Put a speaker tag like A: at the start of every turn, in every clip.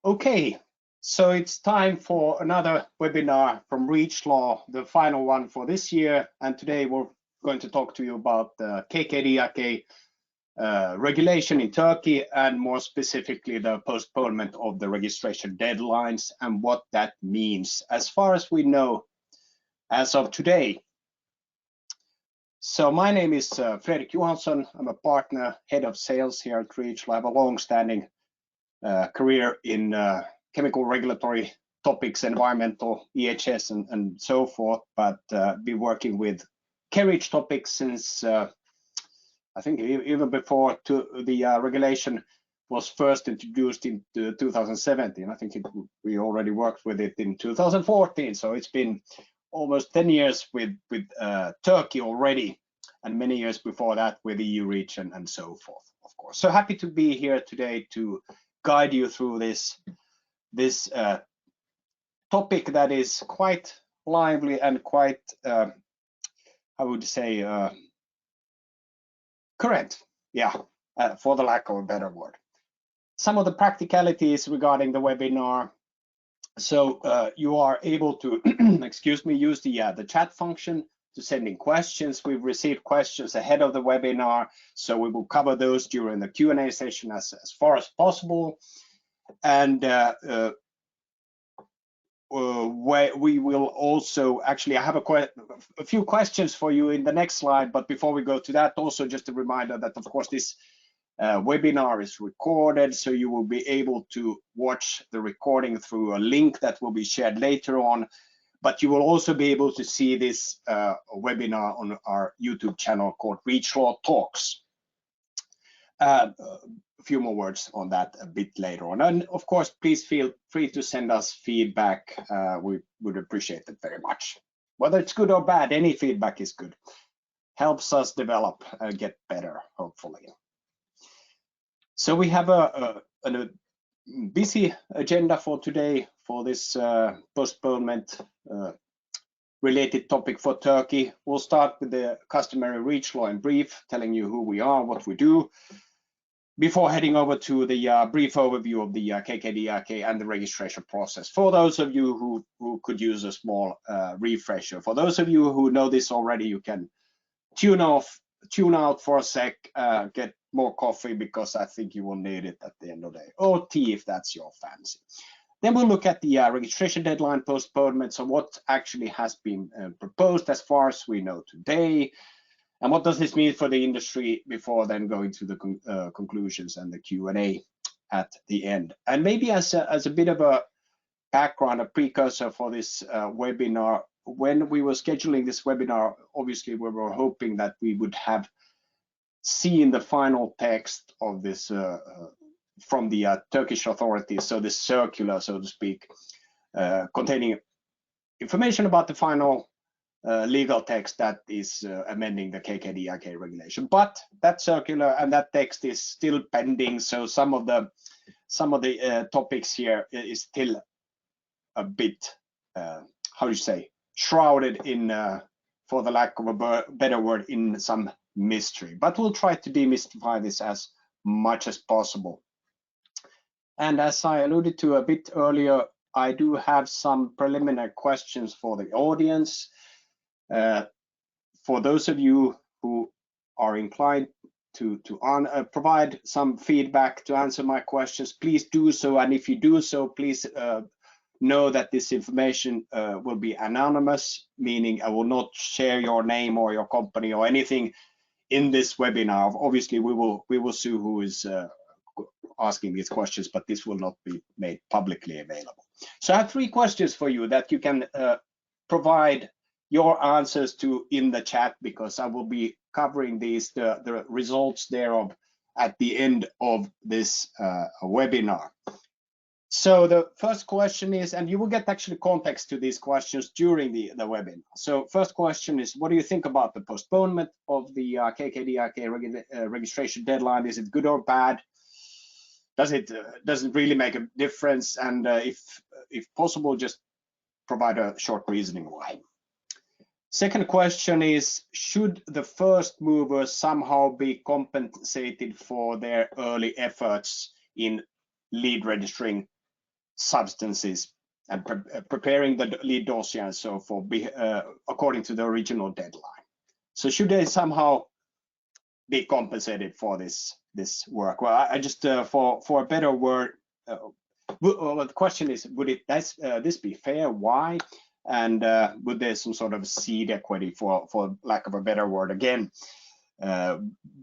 A: Okay, so it's time for another webinar from REACHLaw, the final one for this year. And today we're going to talk to you about the KKDIK regulation in Turkey, and more specifically the postponement of the registration deadlines and what that means as far as we know as of today. So my name is Fredrik Johansson. I'm a partner, head of sales here at REACHLaw. I have a long-standing career in chemical regulatory topics, environmental, EHS, and so forth, but been working with carriage topics since I think even before the regulation was first introduced in 2017. I think we already worked with it in 2014, so it's been almost 10 years with Turkey already, and many years before that with EU REACH and so forth, of course. So happy to be here today to guide you through this topic that is quite lively and quite, I would say, current, yeah, for the lack of a better word. Some of the practicalities regarding the webinar. So you are able to, excuse me, use the chat function to send in questions. We've received questions ahead of the webinar, so we will cover those during the Q&A session as far as possible. And we will also, actually, I have a few questions for you in the next slide, but before we go to that, also just a reminder that, of course, this webinar is recorded, so you will be able to watch the recording through a link that will be shared later on, but you will also be able to see this webinar on our YouTube channel called REACHLaw Talks. A few more words on that a bit later on. And of course, please feel free to send us feedback. We would appreciate it very much. Whether it's good or bad, any feedback is good. Helps us develop and get better, hopefully. So we have a busy agenda for today for this postponement related topic for Turkey. We'll start with the customary REACHLaw in brief, telling you who we are, what we do, before heading over to the brief overview of the KKDIK and the registration process. For those of you who could use a small refresher, for those of you who know this already, you can tune out for a sec, get more coffee, because I think you will need it at the end of the day, or tea if that's your fancy. Then we'll look at the registration deadline postponement, so what actually has been proposed as far as we know today, and what does this mean for the industry, before then going to the conclusions and the Q&A at the end. And maybe as a bit of a background, a precursor for this webinar, when we were scheduling this webinar, obviously we were hoping that we would have seen the final text of this from the Turkish authorities, so this circular, so to speak, containing information about the final legal text that is amending the KKDIK regulation. But that circular and that text is still pending, so some of the topics here is still a bit, how do you say, shrouded in, for the lack of a better word, in some mystery. But we'll try to demystify this as much as possible. And as I alluded to a bit earlier, I do have some preliminary questions for the audience. For those of you who are inclined to provide some feedback to answer my questions, please do so. And if you do so, please know that this information will be anonymous, meaning I will not share your name or your company or anything in this webinar. Obviously, we will see who is asking these questions, but this will not be made publicly available. So I have 3 questions for you that you can provide your answers to in the chat, because I will be covering these, the results thereof, at the end of this webinar. So the first question is, and you will get actually context to these questions during the webinar. So first question is, what do you think about the postponement of the KKDIK registration deadline? Is it good or bad? Does it really make a difference? And if possible, just provide a short reasoning why. Second question is, should the first movers somehow be compensated for their early efforts in lead registering substances and preparing the lead dossier and so forth according to the original deadline. So should they somehow be compensated for this work? Well, I just for a better word, well, the question is, would this be fair? Why? And would there some sort of seed equity, for lack of a better word, again,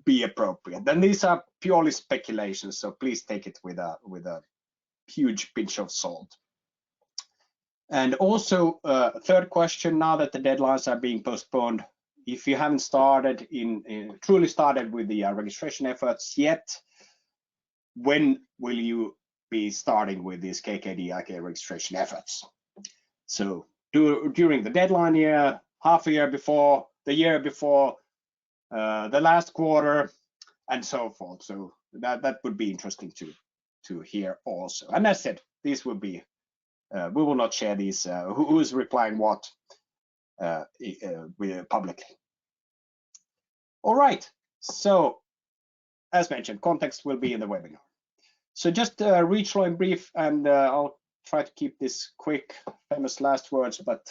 A: be appropriate? Then these are purely speculations, so please take it with a huge pinch of salt. And also, third question: now that the deadlines are being postponed, if you haven't started truly started with the registration efforts yet, when will you be starting with these KKDIK registration efforts? So during the deadline year, half a year before, the year before, the last quarter, and so forth. So that would be interesting to hear also. And as I said, these will be we will not share these who is replying what publicly. All right. So as mentioned, context will be in the webinar. So just REACHLaw in brief, and I'll try to keep this quick, famous last words, but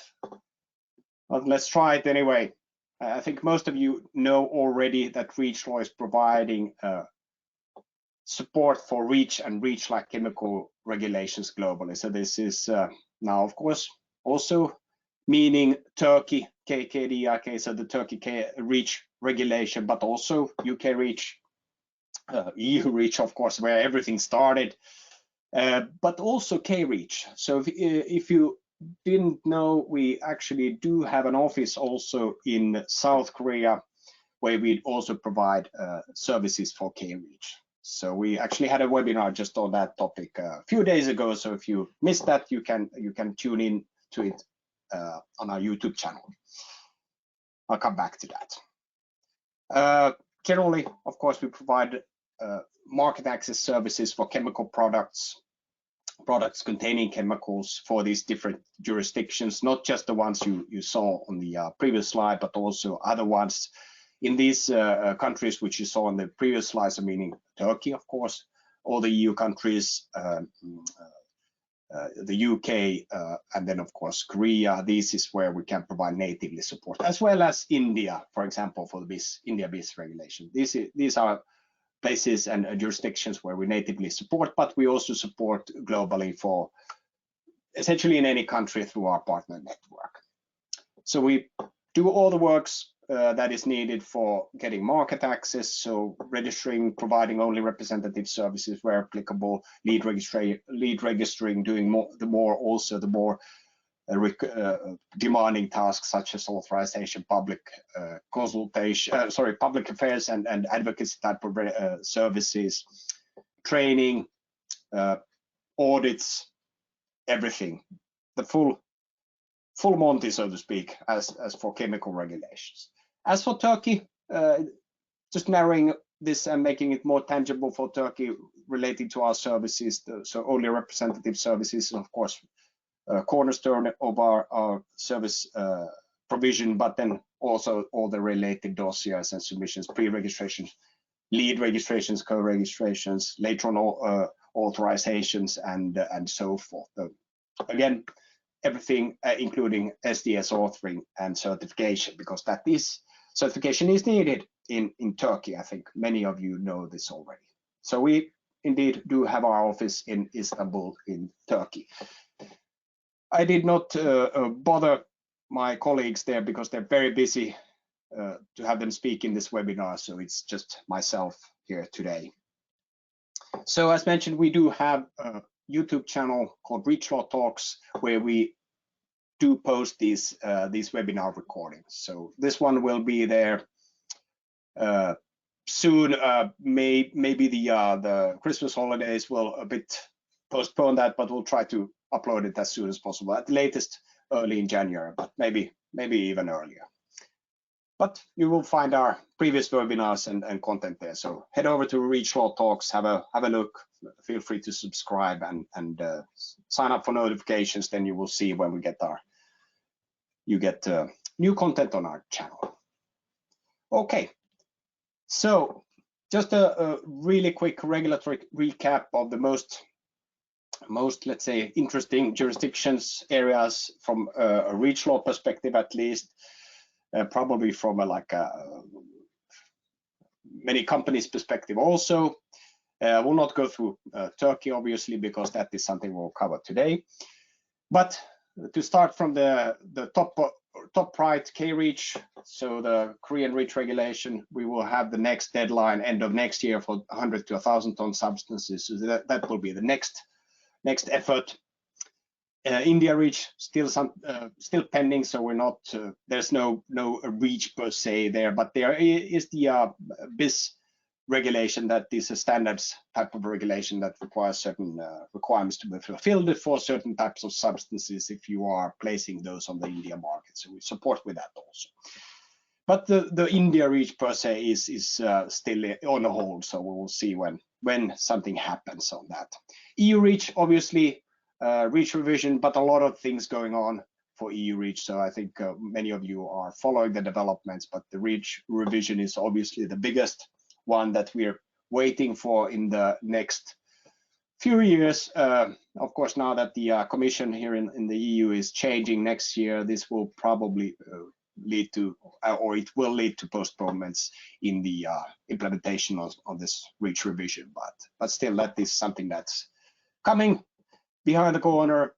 A: let's try it anyway. I think most of you know already that REACHLaw is providing support for REACH and REACH-like chemical regulations globally. So this is now, of course, also meaning Turkey KKDIK, so the Turkey REACH regulation, but also UK REACH, EU REACH, of course, where everything started, but also K-REACH. So if you didn't know, we actually do have an office also in South Korea, where we also provide services for K-REACH. So we actually had a webinar just on that topic a few days ago. So if you missed that, you can tune in to it on our YouTube channel. I'll come back to that. Generally, of course, we provide market access services for chemical products containing chemicals for these different jurisdictions, not just the ones you saw on the previous slide, but also other ones in these countries which you saw on the previous slides, meaning Turkey, of course, all the EU countries, the UK, and then of course Korea. This is where we can provide natively support, as well as India, for example, for the India BIS regulation. These are places and jurisdictions where we natively support, but we also support globally for essentially in any country through our partner network. So we do all the works that is needed for getting market access, so registering, providing only representative services where applicable, lead registering, doing the more demanding tasks such as authorization, public consultation, public affairs and advocacy type of services, training, audits, everything, the full Monty, so to speak, as for chemical regulations. As for Turkey, just narrowing this and making it more tangible for Turkey relating to our services, so only representative services, of course, cornerstone of our service provision, but then also all the related dossiers and submissions, pre-registrations, lead registrations, co-registrations, later on authorizations, and so forth. Again, everything including SDS authoring and certification, because certification is needed in Turkey. I think many of you know this already. So we indeed do have our office in Istanbul in Turkey. I did not bother my colleagues there because they're very busy to have them speak in this webinar, so it's just myself here today. So as mentioned, we do have a YouTube channel called REACHLaw Talks, where we do post these webinar recordings. So this one will be there soon. Maybe the Christmas holidays will a bit postpone that, but we'll try to upload it as soon as possible, at the latest early in January, but maybe even earlier. But you will find our previous webinars and content there. So head over to REACHLaw Talks, have a look. Feel free to subscribe and sign up for notifications. Then you will see when we get new content on our channel. Okay, so just a really quick regulatory recap of the most most, let's say, interesting jurisdictions areas from a REACHLaw perspective, at least, probably from many companies' perspective also. I will not go through Turkey, obviously, because that is something we'll cover today. But to start from the top right, K-REACH, so the Korean REACH regulation, we will have the next deadline end of next year for 100 to 1,000 ton substances. So that will be the next effort. India REACH still pending, so we're not there's no REACH per se there, but there is the BIS regulation that is a standards type of regulation that requires certain requirements to be fulfilled for certain types of substances if you are placing those on the India market. So we support with that also. But the India REACH per se is still on hold, so we will see when something happens on that. EU REACH, obviously, REACH revision, but a lot of things going on for EU REACH. So I think many of you are following the developments, but the REACH revision is obviously the biggest one that we're waiting for in the next few years. Of course, now that the Commission here in the EU is changing next year, this will probably lead to, or it will lead to postponements in the implementation of this REACH revision. But still, that is something that's coming behind the corner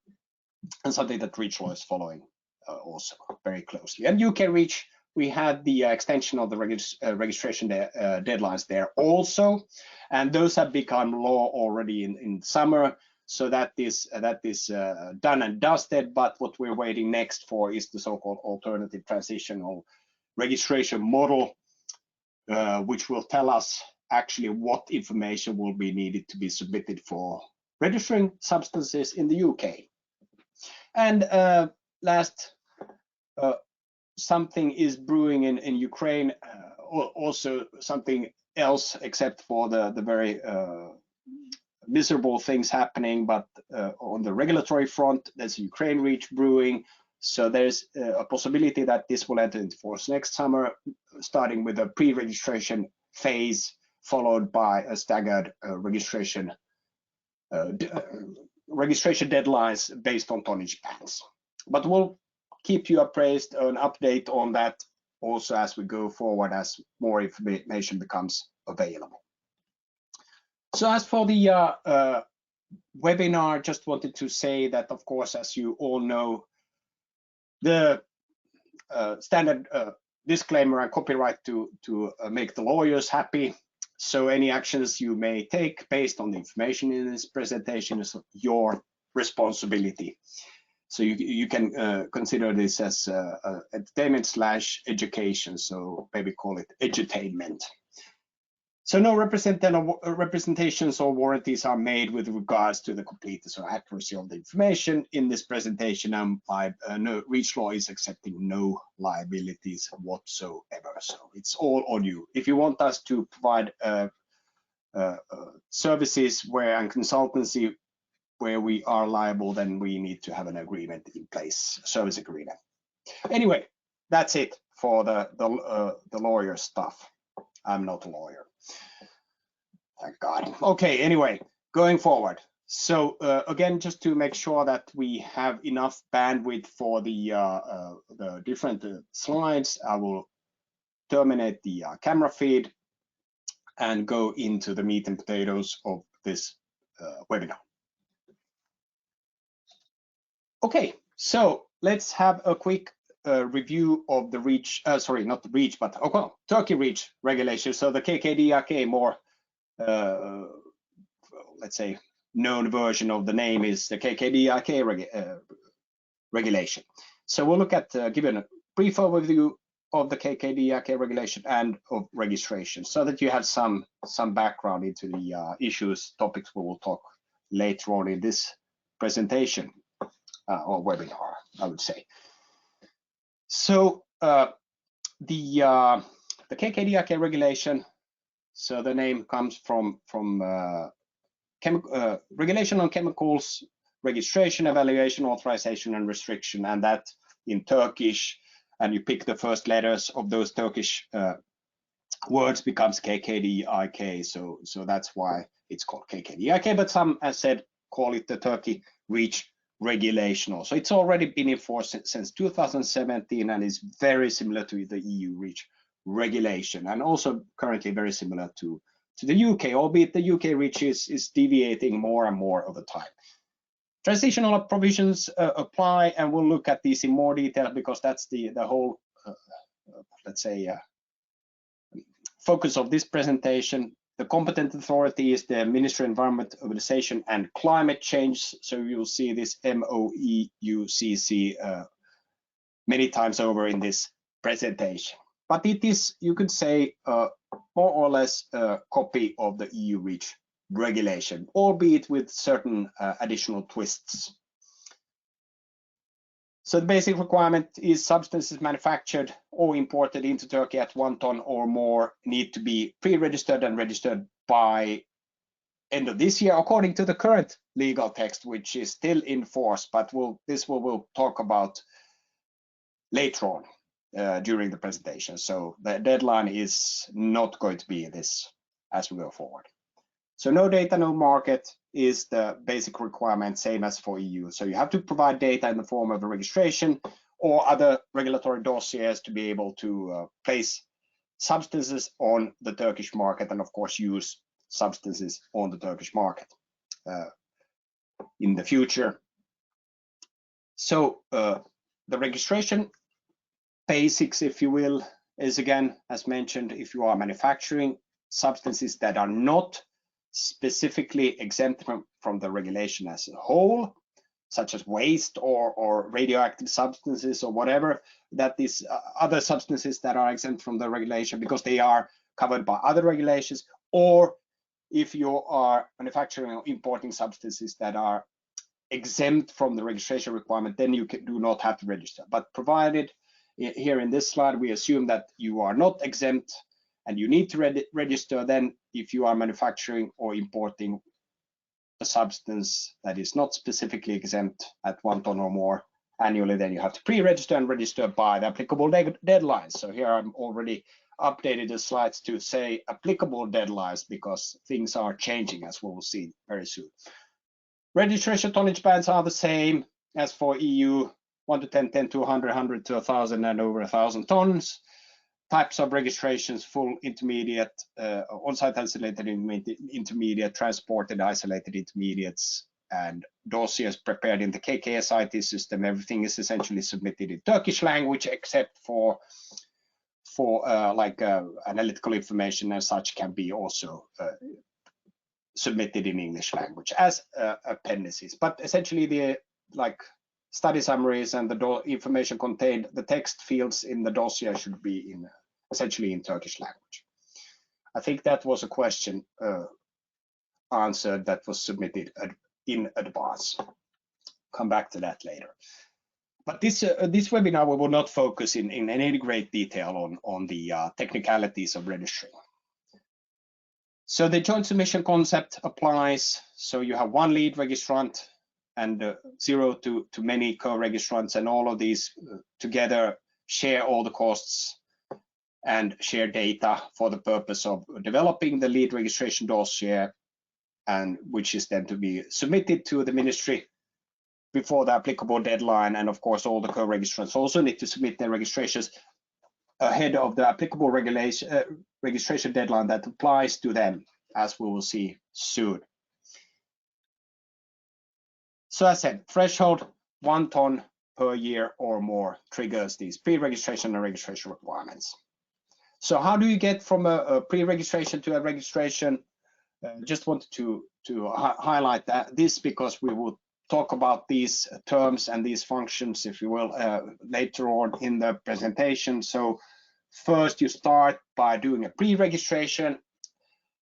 A: and something that REACHLaw is following also very closely. And UK REACH, we had the extension of the registration deadlines there also, and those have become law already in summer. So that is done and dusted. But what we're waiting next for is the so-called alternative transitional registration model, which will tell us actually what information will be needed to be submitted for registering substances in the UK. And last, something is brewing in Ukraine, also something else except for the very miserable things happening, but on the regulatory front, there's Ukraine REACH brewing. So there's a possibility that this will enter into force next summer, starting with a pre-registration phase, followed by a staggered registration deadlines based on tonnage bands. But we'll keep you appraised, an update on that also as we go forward, as more information becomes available. So as for the webinar, just wanted to say that, of course, as you all know, the standard disclaimer and copyright to make the lawyers happy. So any actions you may take based on the information in this presentation is your responsibility. So you can consider this as entertainment/education, so maybe call it edutainment. So no representations or warranties are made with regards to the completeness or accuracy of the information in this presentation, and REACHLaw is accepting no liabilities whatsoever. So it's all on you. If you want us to provide services and consultancy where we are liable, then we need to have an agreement in place, service agreement. Anyway, that's it for the lawyer stuff. I'm not a lawyer, thank God. Okay, anyway, going forward. So again, just to make sure that we have enough bandwidth for the different slides, I will terminate the camera feed and go into the meat and potatoes of this webinar. Okay, so let's have a quick review of the REACH, sorry, not the REACH, but Turkey REACH regulation. So the KKDIK, more, let's say, known version of the name is the KKDIK regulation. So we'll look at, given a brief overview of the KKDIK regulation and of registration, so that you have some background into the issues, topics we will talk later on in this presentation or webinar, I would say. So the KKDIK regulation, so the name comes from regulation on chemicals, registration, evaluation, authorization, and restriction, and that in Turkish, and you pick the first letters of those Turkish words becomes KKDIK. So that's why it's called KKDIK. But some, as said, call it the Turkey REACH regulation. So it's already been in force since 2017 and is very similar to the EU REACH regulation, and also currently very similar to the UK, albeit the UK REACH is deviating more and more over time. Transitional provisions apply, and we'll look at these in more detail because that's the whole, let's say, focus of this presentation. The competent authority is the Ministry of Environment, Urbanisation and Climate Change. So you'll see this MoEUCC many times over in this presentation. But it is, you could say, more or less a copy of the EU REACH regulation, albeit with certain additional twists. So the basic requirement is substances manufactured or imported into Turkey at 1 ton or more need to be pre-registered and registered by end of this year, according to the current legal text, which is still in force, but we'll talk about later on during the presentation. So the deadline is not going to be this as we go forward. So no data, no market is the basic requirement, same as for EU. So you have to provide data in the form of a registration or other regulatory dossiers to be able to place substances on the Turkish market, and of course use substances on the Turkish market in the future. So the registration basics, if you will, is again, as mentioned, if you are manufacturing substances that are not specifically exempt from the regulation as a whole, such as waste or radioactive substances or whatever, that these other substances that are exempt from the regulation because they are covered by other regulations, or if you are manufacturing or importing substances that are exempt from the registration requirement, then you do not have to register. But provided here in this slide, we assume that you are not exempt and you need to register, then if you are manufacturing or importing a substance that is not specifically exempt at 1 ton or more annually, then you have to pre-register and register by the applicable deadlines. So here I'm already updated the slides to say applicable deadlines because things are changing, as we will see very soon. Registration tonnage bands are the same as for EU, 1 to 10, 10 to 100, 100 to 1,000 and over 1,000 tons. Types of registrations: full, intermediate, on-site isolated intermediate, transported isolated intermediates, and dossiers prepared in the KKSIT system. Everything is essentially submitted in Turkish language except for analytical information and such can be also submitted in English language as appendices. But essentially the study summaries and the information contained, the text fields in the dossier should be essentially in Turkish language. I think that was a question answered that was submitted in advance. Come back to that later. But this webinar we will not focus in any great detail on the technicalities of registering. So the joint submission concept applies. So you have one lead registrant and 0 to many co-registrants, and all of these together share all the costs and share data for the purpose of developing the lead registration dossier, and which is then to be submitted to the ministry before the applicable deadline. And of course, all the co-registrants also need to submit their registrations ahead of the applicable registration deadline that applies to them, as we will see soon. So as I said, threshold 1 ton per year or more triggers these pre-registration and registration requirements. So how do you get from a pre-registration to a registration? Just wanted to highlight this because we will talk about these terms and these functions, if you will, later on in the presentation. So first you start by doing a pre-registration,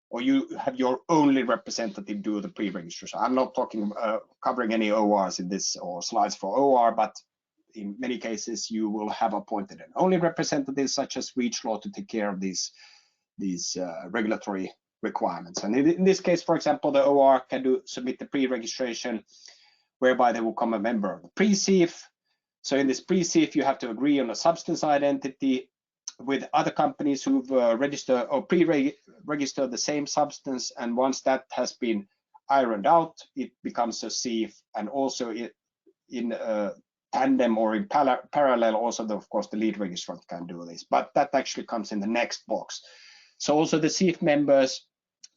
A: or you have your only representative do the pre-registration. I'm not talking covering any ORs in this or slides for OR, but in many cases you will have appointed an only representative, such as REACHLaw, to take care of these regulatory requirements. And in this case, for example, the OR can submit the pre-registration, whereby they will become a member of the pre-CIF. So in this pre-CIF, you have to agree on a substance identity with other companies who've registered or pre-registered the same substance. And once that has been ironed out, it becomes a CIF, and also in tandem or in parallel, also of course the lead registrant can do this, but that actually comes in the next box. So also the CIF members,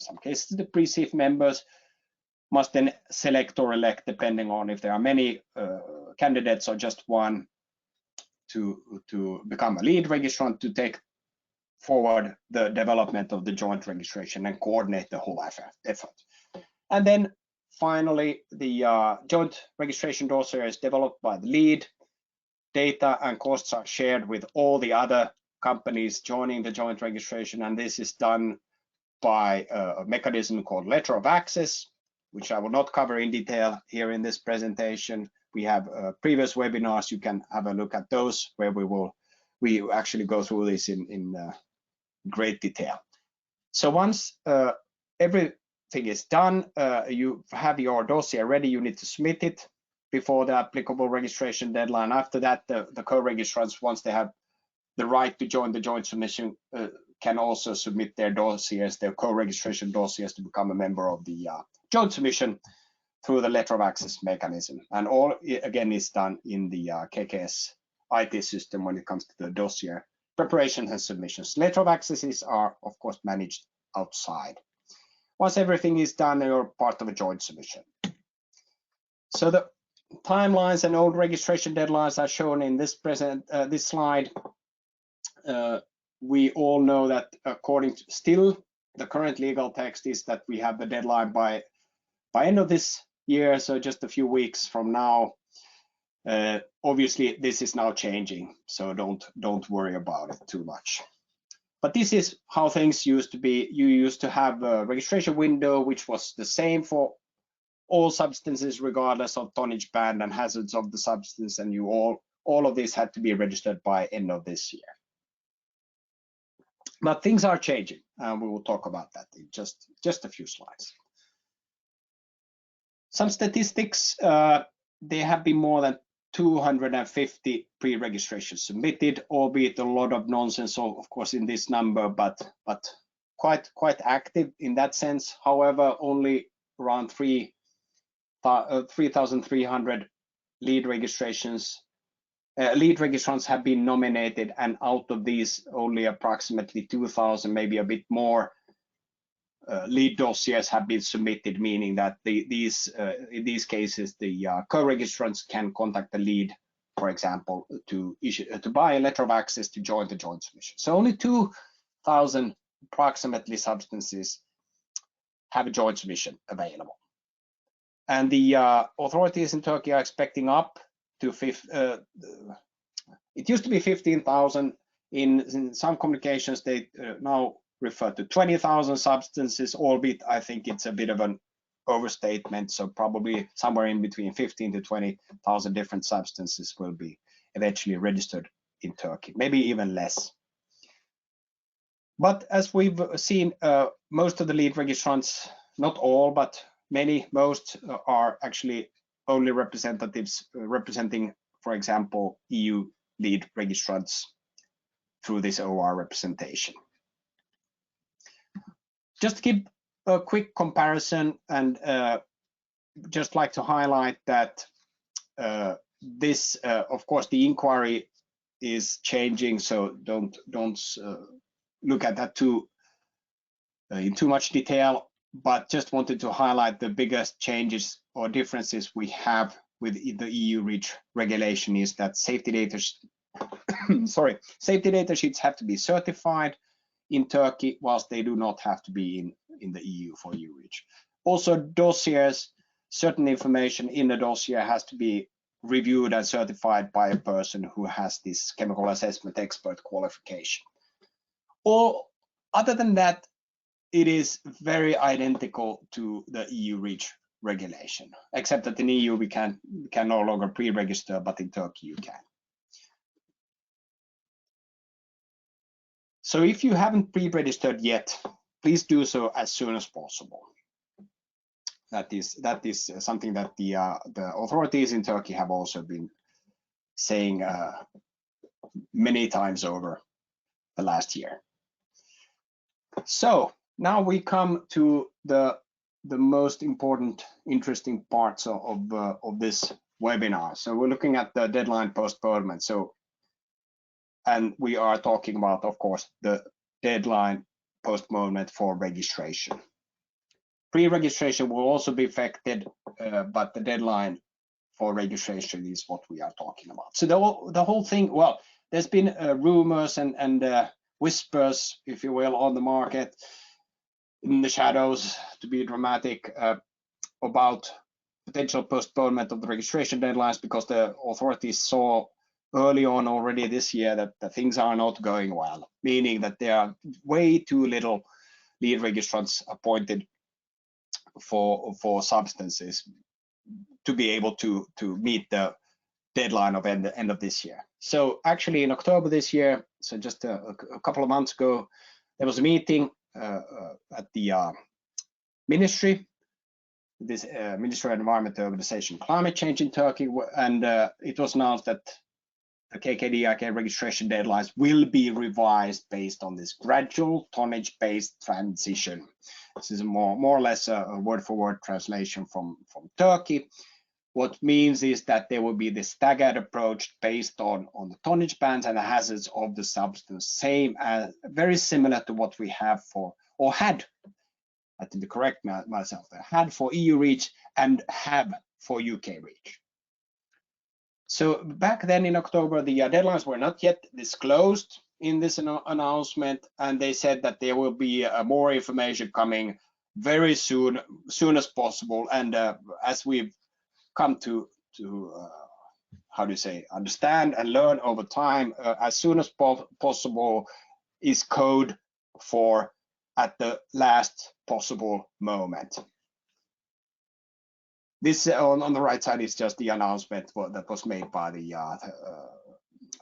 A: in some cases the pre-CIF members, must then select or elect, depending on if there are many candidates or just one, to become a lead registrant, to take forward the development of the joint registration and coordinate the whole effort. And then finally, the joint registration dossier is developed by the lead. Data and costs are shared with all the other companies joining the joint registration, and this is done by a mechanism called letter of access, which I will not cover in detail here in this presentation. We have previous webinars, you can have a look at those, where we actually go through this in great detail. So once everything is done, you have your dossier ready, you need to submit it before the applicable registration deadline. After that, the co-registrants, once they have the right to join the joint submission, can also submit their dossiers, their co-registration dossiers, to become a member of the joint submission through the letter of access mechanism. And all, again, is done in the KKS IT system when it comes to the dossier preparation and submissions. Letter of accesses are, of course, managed outside. Once everything is done, you're part of a joint submission. So the timelines and old registration deadlines are shown in this this slide. We all know that according to still the current legal text is that we have the deadline by end of this year, so just a few weeks from now. Obviously, this is now changing, so don't worry about it too much. But this is how things used to be. You used to have a registration window which was the same for all substances, regardless of tonnage band and hazards of the substance, and you all of this had to be registered by end of this year. But things are changing, and we will talk about that in just a few slides. Some statistics, there have been more than 250 pre-registrations submitted, albeit a lot of nonsense, of course, in this number, but quite active in that sense. However, only around 3,300 lead registrants have been nominated, and out of these, only approximately 2,000, maybe a bit more, lead dossiers have been submitted, meaning that in these cases, the co-registrants can contact the lead, for example, to buy a letter of access to join the joint submission. So only 2,000 approximately substances have a joint submission available. And the authorities in Turkey are expecting up to it used to be 15,000. In some communications, they now refer to 20,000 substances, albeit I think it's a bit of an overstatement. So probably somewhere in between 15 to 20,000 different substances will be eventually registered in Turkey, maybe even less. But as we've seen, most of the lead registrants, not all, but most are actually only representatives representing, for example, EU lead registrants through this OR representation. Just to give a quick comparison, and just like to highlight that this, of course, the inquiry is changing, so don't look at that in too much detail, but just wanted to highlight the biggest changes or differences we have with the EU REACH regulation is that safety data sheets have to be certified in Turkey, whilst they do not have to be in the EU for EU REACH. Also, dossiers, certain information in the dossier has to be reviewed and certified by a person who has this chemical assessment expert qualification. Or other than that, it is very identical to the EU REACH regulation, except that in EU we can no longer pre-register, but in Turkey you can. So if you haven't pre-registered yet, please do so as soon as possible. That is something that the authorities in Turkey have also been saying many times over the last year. So now we come to the the most important, interesting parts of this webinar. So we're looking at the deadline postponement. And we are talking about, of course, the deadline postponement for registration. Pre-registration will also be affected, but the deadline for registration is what we are talking about. So the whole thing, well, there's been rumors and whispers, if you will, on the market, in the shadows, to be dramatic, about potential postponement of the registration deadlines, because the authorities saw early on already this year that things are not going well, meaning that there are way too little lead registrants appointed for substances to be able to meet the deadline of end of this year. So actually in October this year, so just a couple of months ago, there was a meeting at the ministry, this Ministry of Environment, Urbanisation and Climate Change in Turkey, and it was announced that the KKDIK registration deadlines will be revised based on this gradual tonnage-based transition. This is more or less a word-for-word translation from Turkey. What means is that there will be this staggered approach based on the tonnage bands and the hazards of the substance, same as very similar to what we have for, or had, I think to correct myself there, had for EU REACH and have for UK REACH. So back then in October, the deadlines were not yet disclosed in this announcement, and they said that there will be more information coming very soon as possible. And as we've come to how do you say, understand and learn over time, as soon as possible is code for at the last possible moment. This on the right side is just the announcement that was made by the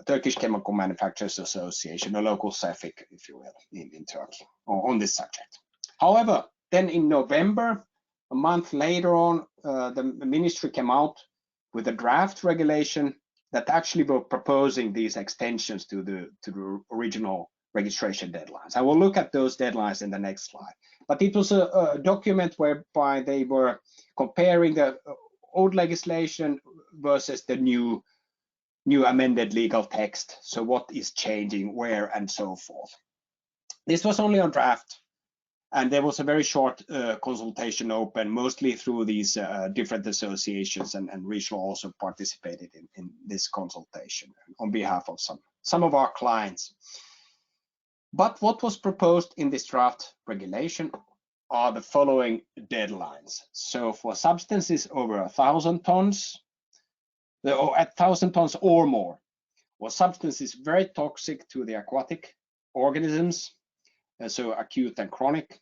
A: Turkish Chemical Manufacturers Association, a local CEFIC, if you will, in Turkey, on this subject. However, then in November, a month later on, the ministry came out with a draft regulation that actually were proposing these extensions to the original registration deadlines. I will look at those deadlines in the next slide. But it was a document whereby they were comparing the old legislation versus the new amended legal text. So what is changing, where, and so forth. This was only on draft, and there was a very short consultation open, mostly through these different associations, and REACHLaw also participated in this consultation on behalf of some of our clients. But what was proposed in this draft regulation are the following deadlines. So for substances over 1,000 tons, or at 1,000 tons or more, or substances very toxic to the aquatic organisms, so acute and chronic,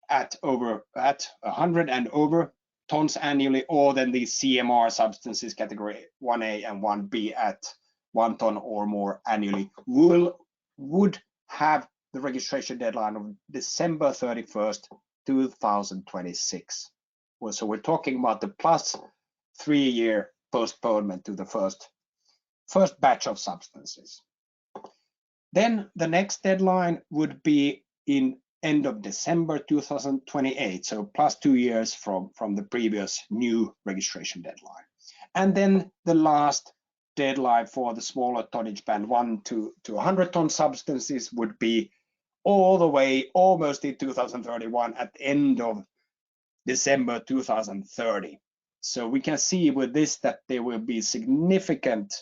A: at 100 and over tons annually, or then the CMR substances category 1A and 1B at 1 ton or more annually, would have the registration deadline of December 31st, 2026. Well, so we're talking about the plus 3-year postponement to the first batch of substances. Then the next deadline would be in end of December 2028, so plus 2 years from the previous new registration deadline. And then the last deadline for the smaller tonnage band 1 to 100 ton substances would be all the way almost in 2031 at the end of December 2030. So we can see with this that there will be significant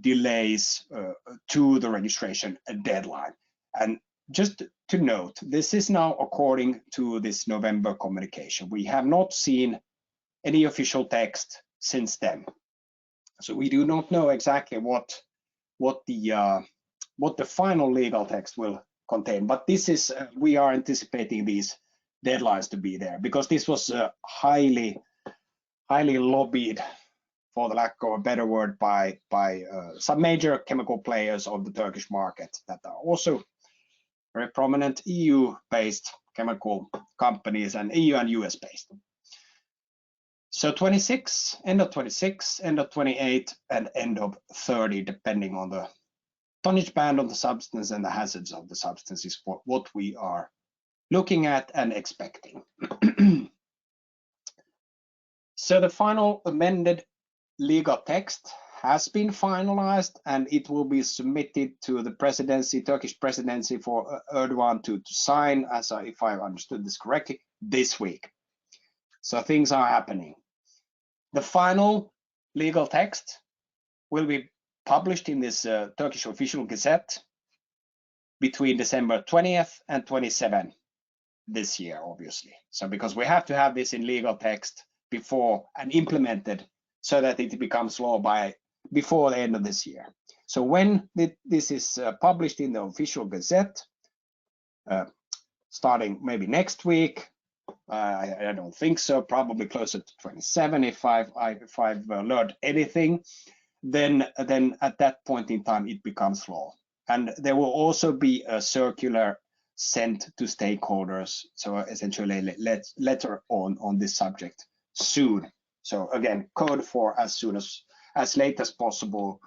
A: delays to the registration deadline. And just to note, this is now according to this November communication. We have not seen any official text since then. So we do not know exactly what the final legal text will contain. But this is, we are anticipating these deadlines to be there, because this was highly lobbied, for the lack of a better word, by some major chemical players of the Turkish market that are also very prominent EU-based chemical companies, and EU and US-based. So 26, end of 26, end of 28, and end of 30, depending on the tonnage band of the substance and the hazards of the substance, is what we are looking at and expecting. So the final amended legal text has been finalized, and it will be submitted to the presidency, Turkish presidency, for Erdogan to sign, as if I understood this correctly, this week. So things are happening. The final legal text will be published in this Turkish official gazette between December 20th and 27th this year, obviously. So because we have to have this in legal text before and implemented so that it becomes law before the end of this year. So when this is published in the official gazette, starting maybe next week, I don't think so, probably closer to 27 if I've learned anything, then at that point in time it becomes law. And there will also be a circular sent to stakeholders, so essentially a letter on this subject soon. So again, code for as late as possible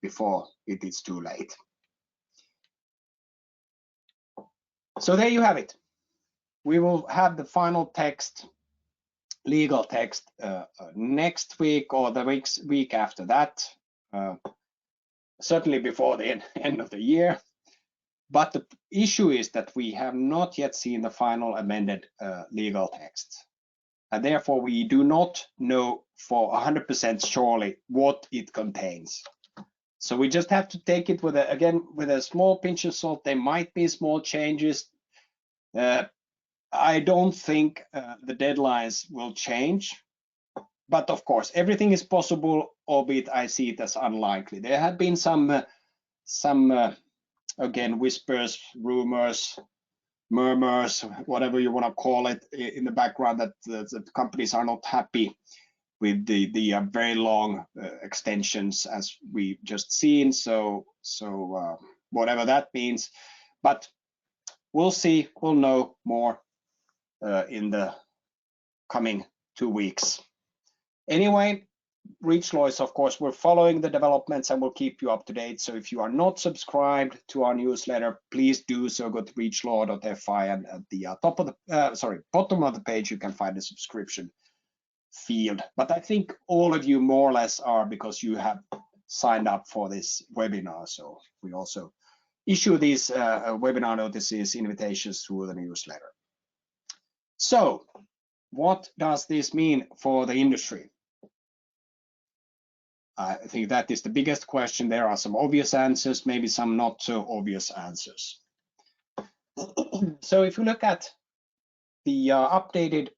A: before it is too late. So there you have it. We will have the final text, legal text, next week or the week after that, certainly before the end of the year. But the issue is that we have not yet seen the final amended legal text. And therefore, we do not know for 100% surely what it contains. So we just have to take it with a small pinch of salt. There might be small changes. I don't think the deadlines will change. But of course, everything is possible, albeit I see it as unlikely. There have been some again, whispers, rumors, murmurs, whatever you want to call it, in the background that the companies are not happy with the very long extensions as we've just seen. So whatever that means, but we'll see. We'll know more in the coming 2 weeks. Anyway, REACHLaw is, of course, we're following the developments and we'll keep you up to date. So if you are not subscribed to our newsletter, please do so. Go to reachlaw.fi, and at the bottom of the page, you can find the subscription field. But I think all of you more or less are, because you have signed up for this webinar. So we also issue these webinar notices, invitations through the newsletter. So what does this mean for the industry? I think that is the biggest question. There are some obvious answers, maybe some not so obvious answers. So if you look at the updated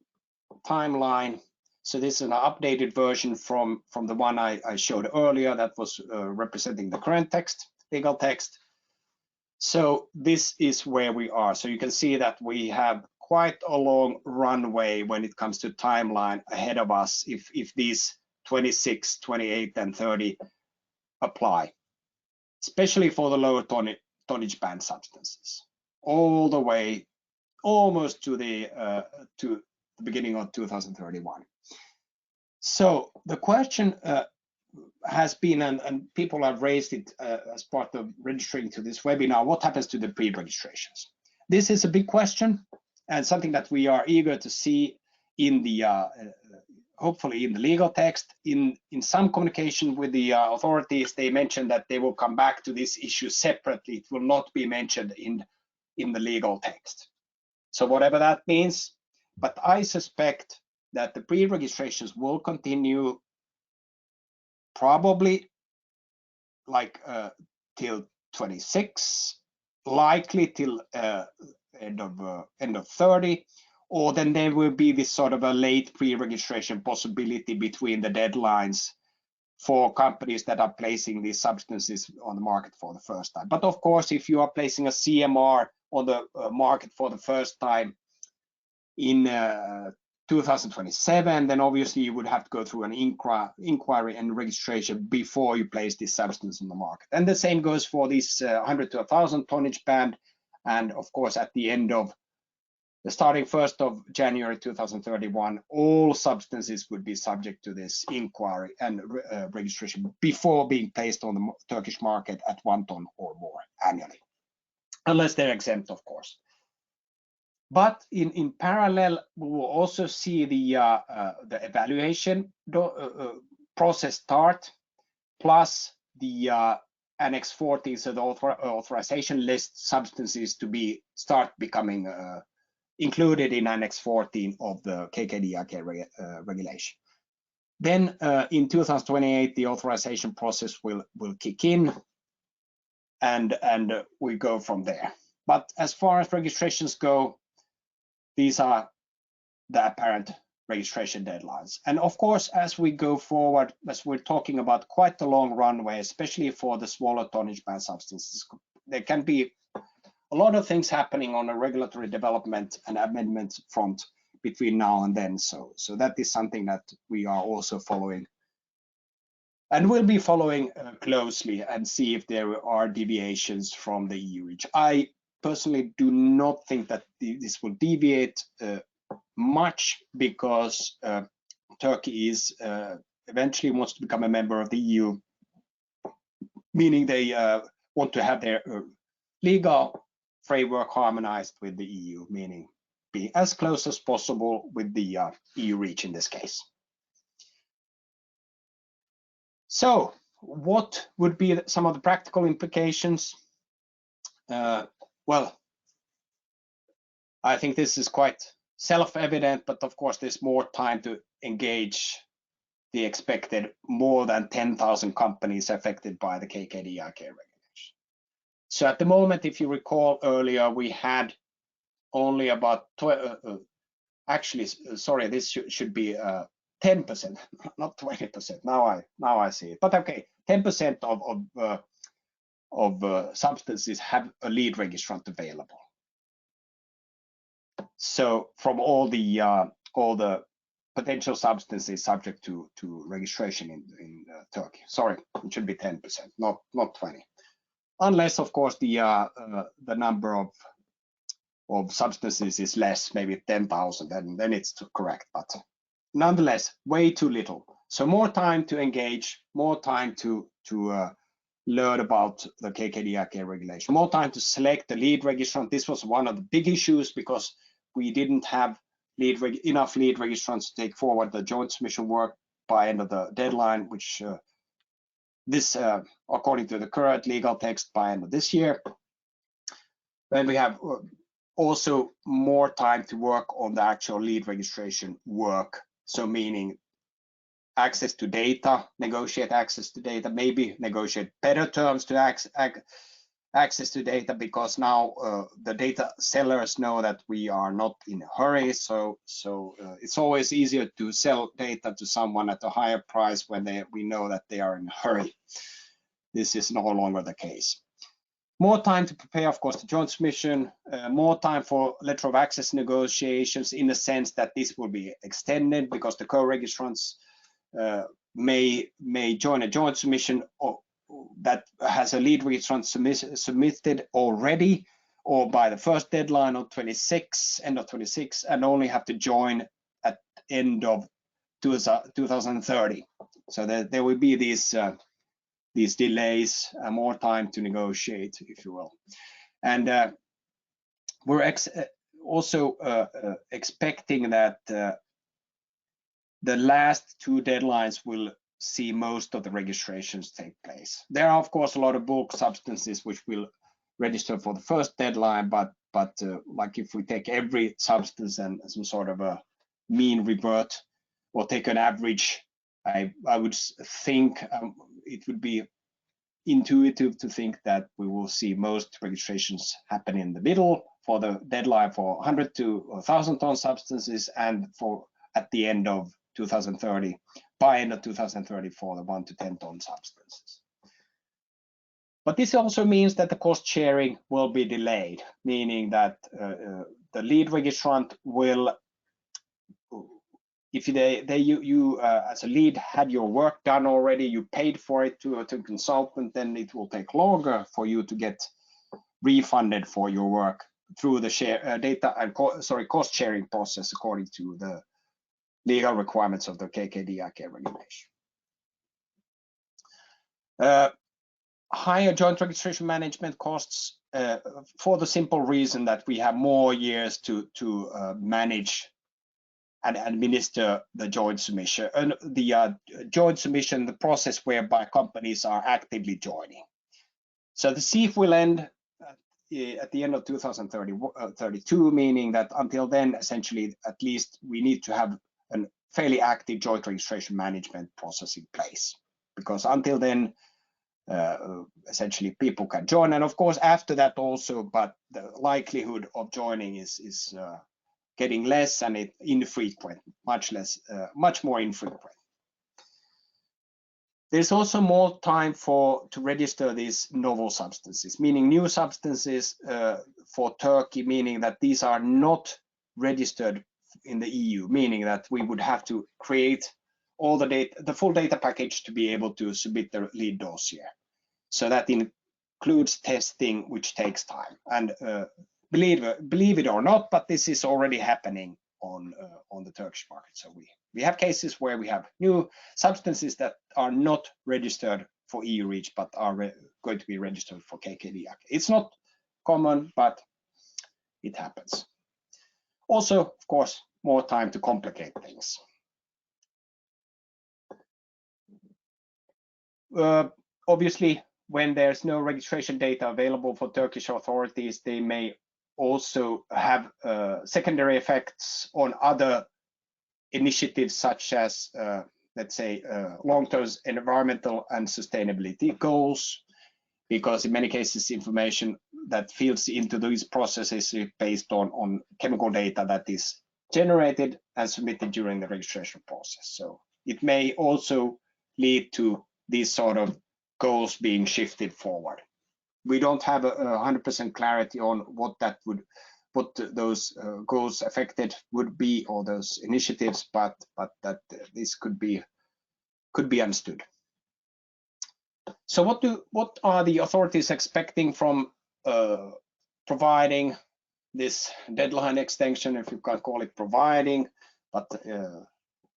A: timeline, so this is an updated version from the one I showed earlier that was representing the current text, legal text. So this is where we are. So you can see that we have quite a long runway when it comes to timeline ahead of us if these 26, 28, and 30 apply, especially for the lower tonnage band substances, all the way almost to the beginning of 2031. So the question has been, and people have raised it as part of registering to this webinar, what happens to the pre-registrations? This is a big question and something that we are eager to see in the hopefully in the legal text. In some communication with the authorities, they mentioned that they will come back to this issue separately. It will not be mentioned in the legal text. So whatever that means, but I suspect that the pre-registrations will continue probably like till 26, likely till end of 30. Or then there will be this sort of a late pre-registration possibility between the deadlines for companies that are placing these substances on the market for the first time. But of course, if you are placing a CMR on the market for the first time in 2027, then obviously you would have to go through an inquiry and registration before you place this substance on the market. And the same goes for this 100 to 1,000 tonnage band. And of course, at the end of starting 1st of January 2031, all substances would be subject to this inquiry and registration before being placed on the Turkish market at 1 ton or more annually, unless they're exempt, of course. But in parallel, we will also see the evaluation process start, plus the Annex 14, so the authorization list substances to start becoming included in Annex 14 of the KKDIK regulation. Then in 2028, the authorization process will kick in, and we go from there. But as far as registrations go, these are the apparent registration deadlines. And of course, as we go forward, as we're talking about quite a long runway, especially for the smaller tonnage banned substances, there can be a lot of things happening on a regulatory development and amendment front between now and then. So that is something that we are also following and will be following closely, and see if there are deviations from the EU REACH. I personally do not think that this will deviate much, because Turkey is eventually wants to become a member of the EU, meaning they want to have their legal framework harmonized with the EU, meaning be as close as possible with the EU REACH in this case. So what would be some of the practical implications? Well, I think this is quite self-evident, but of course there's more time to engage the expected more than 10,000 companies affected by the KKDIK regulation. So at the moment, if you recall earlier, we had only about, actually, sorry, this should be 10%, not 20%. Now I see it, but okay, 10% of substances have a lead registrant available. So from all the potential substances subject to registration in Turkey, sorry, it should be 10%, not 20, unless of course the number of substances is less, maybe 10,000, and then it's correct, but nonetheless, way too little. So more time to engage, more time to learn about the KKDIK regulation, more time to select the lead registrant. This was one of the big issues, because we didn't have enough lead registrants to take forward the joint submission work by end of the deadline, which according to the current legal text, by end of this year. Then we have also more time to work on the actual lead registration work. So meaning access to data, negotiate access to data, maybe negotiate better terms to access to data, because now the data sellers know that we are not in a hurry. So it's always easier to sell data to someone at a higher price when we know that they are in a hurry. This is no longer the case. More time to prepare, of course, the joint submission, more time for letter of access negotiations, in the sense that this will be extended, because the co-registrants may join a joint submission that has a lead registrant submitted already, or by the first deadline of end of 26, and only have to join at end of 2030. So there will be these delays, more time to negotiate, if you will. And we're also expecting that the last two deadlines will see most of the registrations take place. There are, of course, a lot of bulk substances which will register for the first deadline, but like if we take every substance and some sort of a mean revert, or take an average, I would think it would be intuitive to think that we will see most registrations happen in the middle for the deadline for 100 to 1,000 ton substances, and for at the end of 2030, by end of 2030 for the 1 to 10 ton substances. But this also means that the cost sharing will be delayed, meaning that the lead registrant will, if you as a lead had your work done already, you paid for it to a consultant, then it will take longer for you to get refunded for your work through the data and cost sharing process, according to the legal requirements of the KKDIK regulation. higher joint registration management costs for the simple reason that we have more years to manage and administer the joint submission, joint submission, the process whereby companies are actively joining. So the CEF will end at the end of 2032, meaning that until then, essentially, at least we need to have a fairly active joint registration management process in place, because until then, essentially people can join, and of course after that also, but the likelihood of joining is getting less, and it infrequent, much more infrequent. There's also more time to register these novel substances, meaning new substances for Turkey, meaning that these are not registered in the EU, meaning that we would have to create all the data, the full data package, to be able to submit the lead dossier. So that includes testing, which takes time. And believe it or not, but this is already happening on the Turkish market. So we have cases where we have new substances that are not registered for EU REACH, but are going to be registered for KKDIK. It's not common, but it happens. Also, of course, more time to complicate things. Obviously, when there's no registration data available for Turkish authorities, they may also have secondary effects on other initiatives, such as, let's say, long-term environmental and sustainability goals, because in many cases, information that feeds into these processes is based on chemical data that is generated and submitted during the registration process. So it may also lead to these sort of goals being shifted forward. We don't have 100% clarity on what those goals affected would be, or those initiatives, but that this could be understood. So what are the authorities expecting from providing this deadline extension, if you can call it providing, but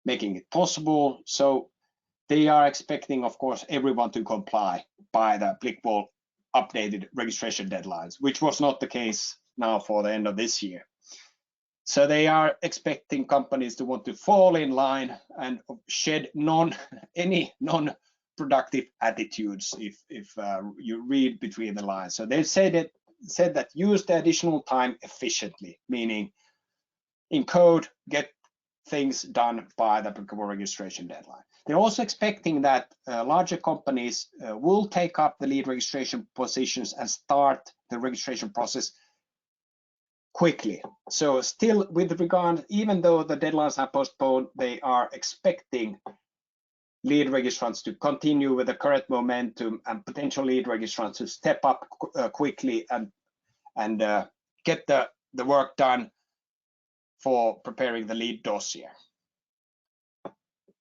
A: making it possible? So they are expecting, of course, everyone to comply by the applicable updated registration deadlines, which was not the case now for the end of this year. So they are expecting companies to want to fall in line and shed any non-productive attitudes, if you read between the lines. So they said that use the additional time efficiently, meaning in code, get things done by the applicable registration deadline. They're also expecting that larger companies will take up the lead registration positions and start the registration process quickly. So still, with regard, even though the deadlines are postponed, they are expecting lead registrants to continue with the current momentum, and potential lead registrants to step up quickly and get the work done for preparing the lead dossier.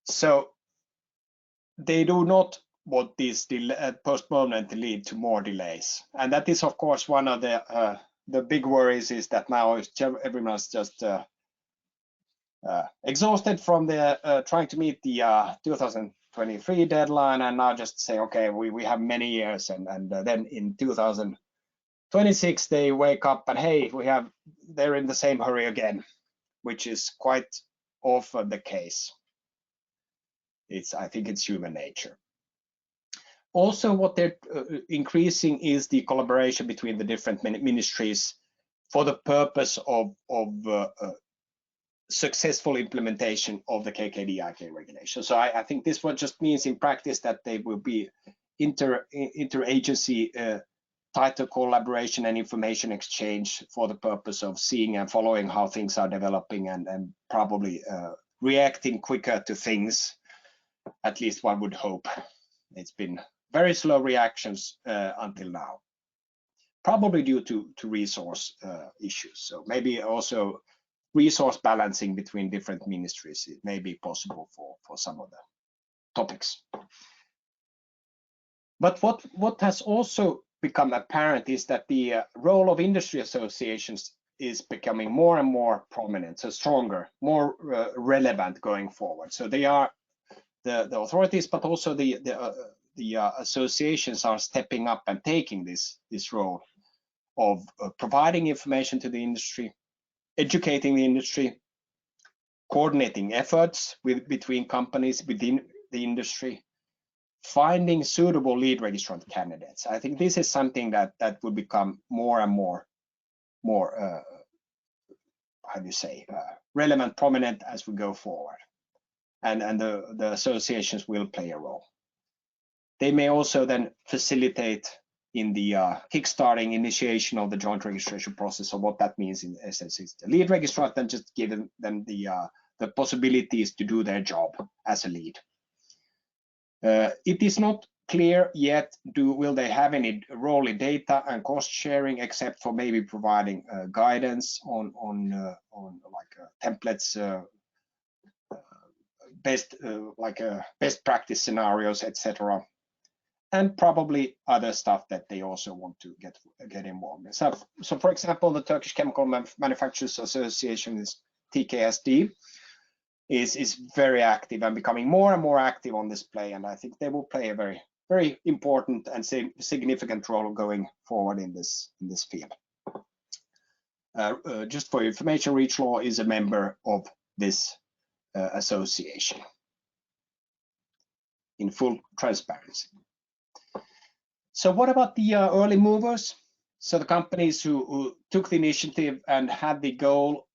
A: So they do not want this postponement to lead to more delays, and that is, of course, one of the big worries, is that now everyone's just exhausted from the trying to meet the 2023 deadline, and now just say, okay, we have many years, and then in 2026 they wake up and hey, they're in the same hurry again, which is quite often the case. I think it's human nature. Also, what they're increasing is the collaboration between the different ministries for the purpose of successful implementation of the KKDIK regulation. So I think this one just means in practice that they will be interagency tighter collaboration and information exchange for the purpose of seeing and following how things are developing, and probably reacting quicker to things. At least one would hope. It's been very slow reactions until now, probably due to resource issues. So maybe also resource balancing between different ministries. It may be possible for some of the topics. But what has also become apparent is that the role of industry associations is becoming more and more prominent, so stronger, more relevant going forward. So they are the authorities, but also the the associations are stepping up and taking this role of providing information to the industry, educating the industry, coordinating efforts between companies within the industry, finding suitable lead registrant candidates. I think this is something that will become more and more how do you say, relevant, prominent as we go forward, and the associations will play a role. They may also then facilitate in the kickstarting initiation of the joint registration process. So what that means in essence is the lead registrant and just give them the possibilities to do their job as a lead. It is not clear yet will they have any role in data and cost sharing, except for maybe providing guidance on like templates, best practice scenarios, etc. And probably other stuff that they also want to get involved in. So for example, the Turkish Chemical Manufacturers Association, is TKSD, is very active and becoming more and more active on this play, and I think they will play a very important and significant role going forward in this field. Just for information, REACHLaw is a member of this association in full transparency. So what about the early movers? So the companies who took the initiative and had the goal,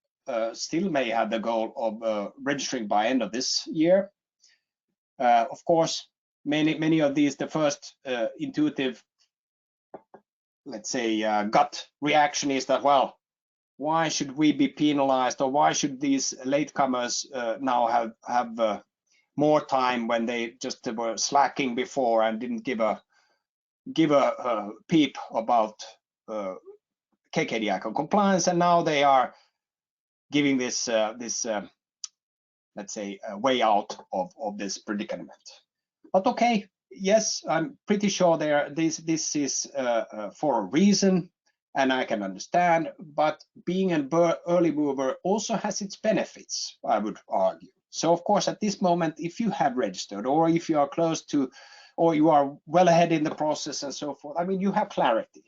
A: still may have the goal of registering by end of this year. Of course, many of these, the first intuitive, let's say, gut reaction is that, well, why should we be penalized, or why should these latecomers now have more time when they just were slacking before and didn't give a peep about KKDIK compliance, and now they are giving this let's say way out of this predicament. But okay, yes, I'm pretty sure this is for a reason, and I can understand. But being an early mover also has its benefits, I would argue. So of course, at this moment, if you have registered, or if you are close to, or you are well ahead in the process and so forth, I mean, you have clarity.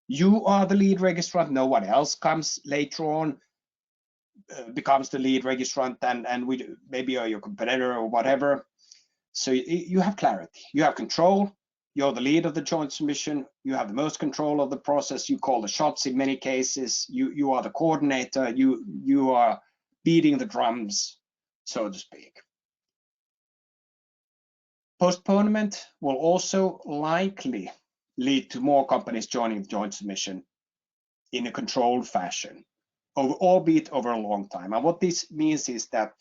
A: You are the lead registrant. No one else comes later on, becomes the lead registrant, and maybe you're your competitor or whatever. So you have clarity. You have control. You're the lead of the joint submission. You have the most control of the process. You call the shots in many cases. You are the coordinator. You are beating the drums, so to speak. Postponement will also likely lead to more companies joining the joint submission in a controlled fashion, albeit over a long time. And what this means is that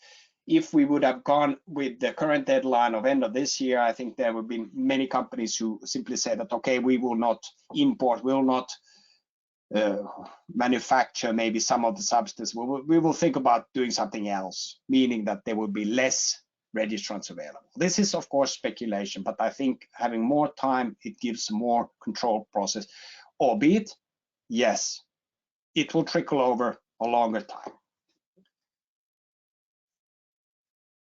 A: if we would have gone with the current deadline of end of this year, I think there would be many companies who simply say that, okay, we will not import, we will not manufacture maybe some of the substance. We will think about doing something else, meaning that there will be less registrants available. This is of course speculation, but I think having more time, it gives a more controlled process, albeit, yes, it will trickle over a longer time.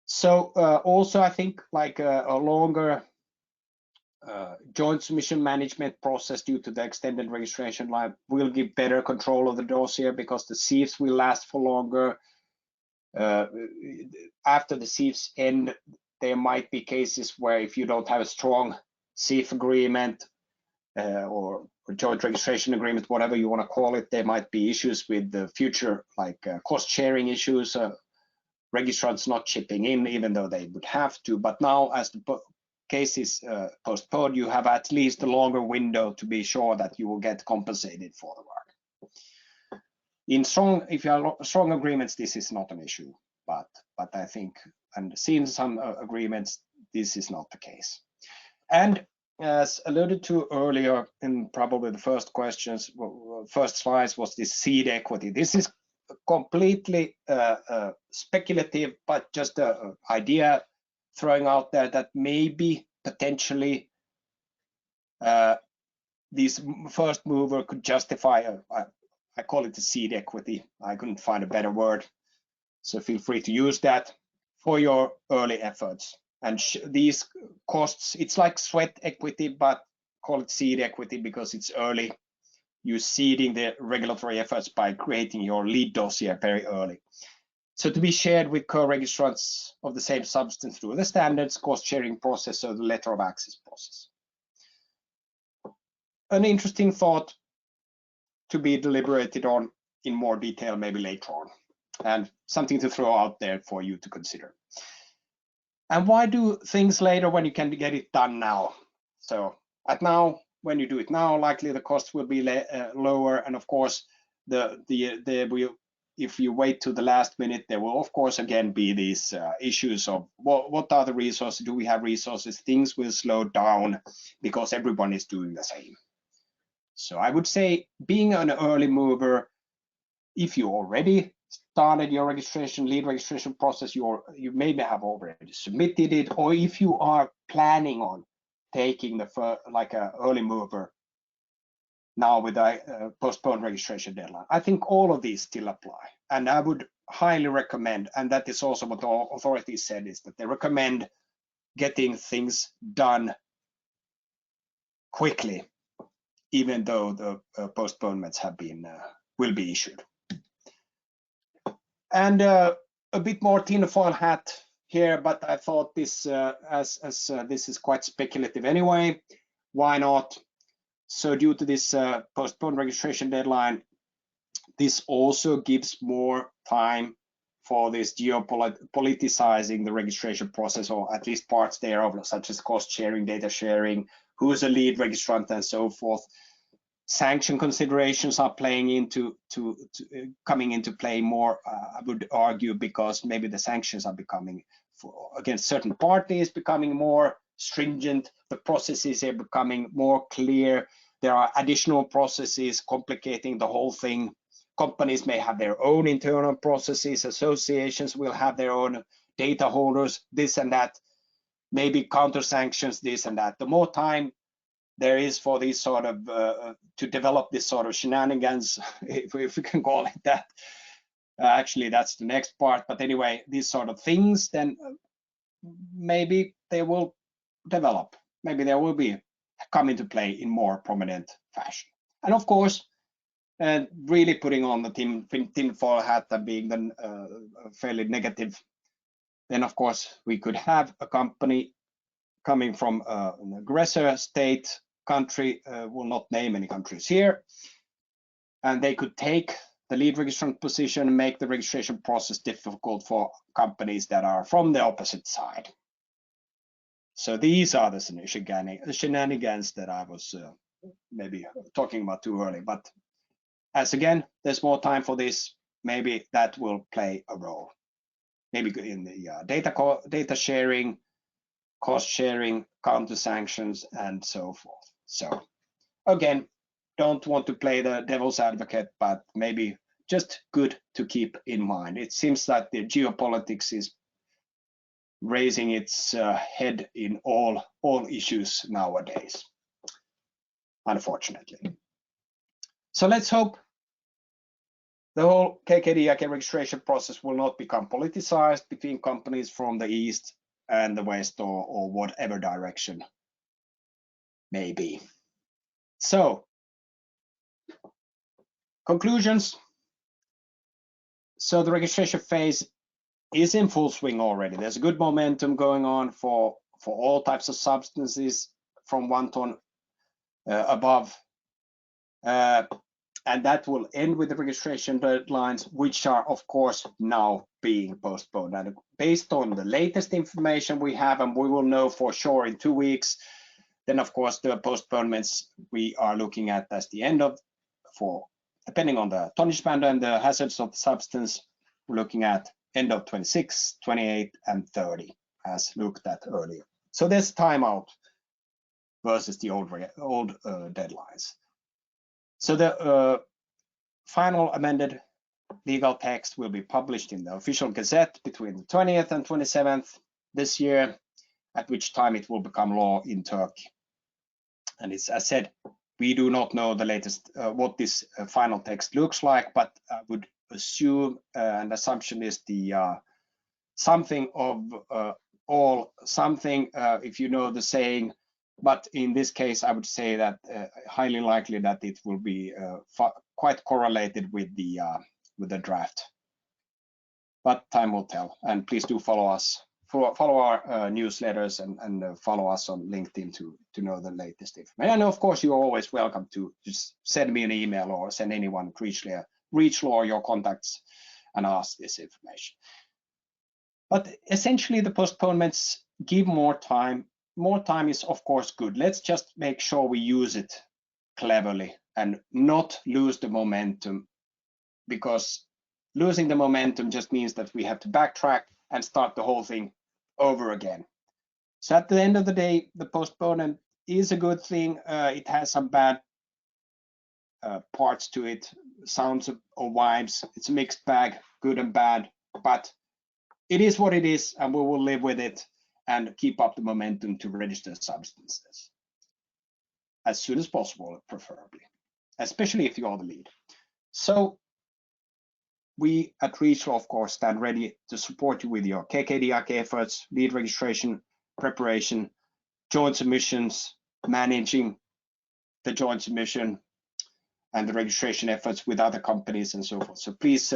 A: So also I think like a longer joint submission management process due to the extended registration line will give better control of the dossier, because the CIFs will last for longer. After the CIFs end, there might be cases where if you don't have a strong CIF agreement or joint registration agreement, whatever you want to call it, there might be issues with the future, like cost sharing issues, registrants not chipping in even though they would have to. But now, as the case is postponed, you have at least a longer window to be sure that you will get compensated for the work. If you have strong agreements, this is not an issue, but I think, and seen some agreements, this is not the case. And as alluded to earlier in probably the first slides, was this seed equity. This is completely speculative, but just an idea throwing out there that maybe potentially this first mover could justify I call it a seed equity. I couldn't find a better word, so feel free to use that for your early efforts. And these costs, it's like sweat equity, but call it seed equity because it's early. You're seeding the regulatory efforts by creating your lead dossier very early. So to be shared with co-registrants of the same substance through the standards cost sharing process or the letter of access process. An interesting thought to be deliberated on in more detail maybe later on, and something to throw out there for you to consider. And why do things later when you can get it done now? So at now, when you do it now, likely the cost will be lower, and of course, if you wait to the last minute, there will of course again be these issues of what are the resources? Do we have resources? Things will slow down because everyone is doing the same. So I would say being an early mover, if you already started your lead registration process, you maybe have already submitted it, or if you are planning on taking like an early mover now with a postponed registration deadline, I think all of these still apply. And I would highly recommend, and that is also what the authorities said, is that they recommend getting things done quickly, even though the postponements will be issued. And a bit more tinfoil hat here, but I thought this, as this is quite speculative anyway, why not? So due to this postponed registration deadline, this also gives more time for this geopoliticizing the registration process, or at least parts thereof, such as cost sharing, data sharing, who's a lead registrant, and so forth. Sanction considerations are coming into play more, I would argue, because maybe the sanctions are becoming against certain parties becoming more stringent. The processes are becoming more clear. There are additional processes complicating the whole thing. Companies may have their own internal processes. Associations will have their own data holders, this and that. Maybe counter sanctions, this and that. The more time there is for these sort of to develop this sort of shenanigans, if we can call it that. Actually, that's the next part. But anyway, these sort of things, then maybe they will develop. Maybe they will come into play in more prominent fashion. And of course, really putting on the tinfoil hat and being then fairly negative, then of course we could have a company coming from an aggressor state country, will not name any countries here, and they could take the lead registrant position and make the registration process difficult for companies that are from the opposite side. So these are the shenanigans that I was maybe talking about too early, but as again, there's more time for this, maybe that will play a role. Maybe in the data sharing, cost sharing, counter sanctions, and so forth. So again, don't want to play the devil's advocate, but maybe just good to keep in mind. It seems that the geopolitics is raising its head in all issues nowadays, unfortunately. So let's hope the whole KKDIK registration process will not become politicized between companies from the east and the west, or whatever direction may be. So, conclusions. So the registration phase is in full swing already. There's a good momentum going on for all types of substances from 1 ton above. And that will end with the registration deadlines, which are of course now being postponed. And based on the latest information we have, and we will know for sure in 2 weeks, then of course the postponements we are looking at as the end of, depending on the tonnage band and the hazards of the substance, we're looking at end of 26, 28, and 30, as looked at earlier. So there's timeout versus the old deadlines. So the final amended legal text will be published in the official Gazette between the 20th and 27th this year, at which time it will become law in Turkey. And it's, as said, we do not know the latest, what this final text looks like, but I would assume, and assumption is the something of all something, if you know the saying, but in this case, I would say that highly likely that it will be quite correlated with the draft. But time will tell, and please do follow us, follow our newsletters, and follow us on LinkedIn to know the latest information. And of course, you're always welcome to just send me an email or send anyone at REACHLaw your contacts and ask this information. But essentially, the postponements give more time. More time is of course good. Let's just make sure we use it cleverly and not lose the momentum, because losing the momentum just means that we have to backtrack and start the whole thing over again. So at the end of the day, the postponement is a good thing. It has some bad parts to it, sounds or vibes. It's a mixed bag, good and bad, but it is what it is, and we will live with it and keep up the momentum to register substances as soon as possible, preferably, especially if you are the lead. So we at REACHLaw, of course, stand ready to support you with your KKDIK efforts, lead registration, preparation, joint submissions, managing the joint submission and the registration efforts with other companies and so forth. So please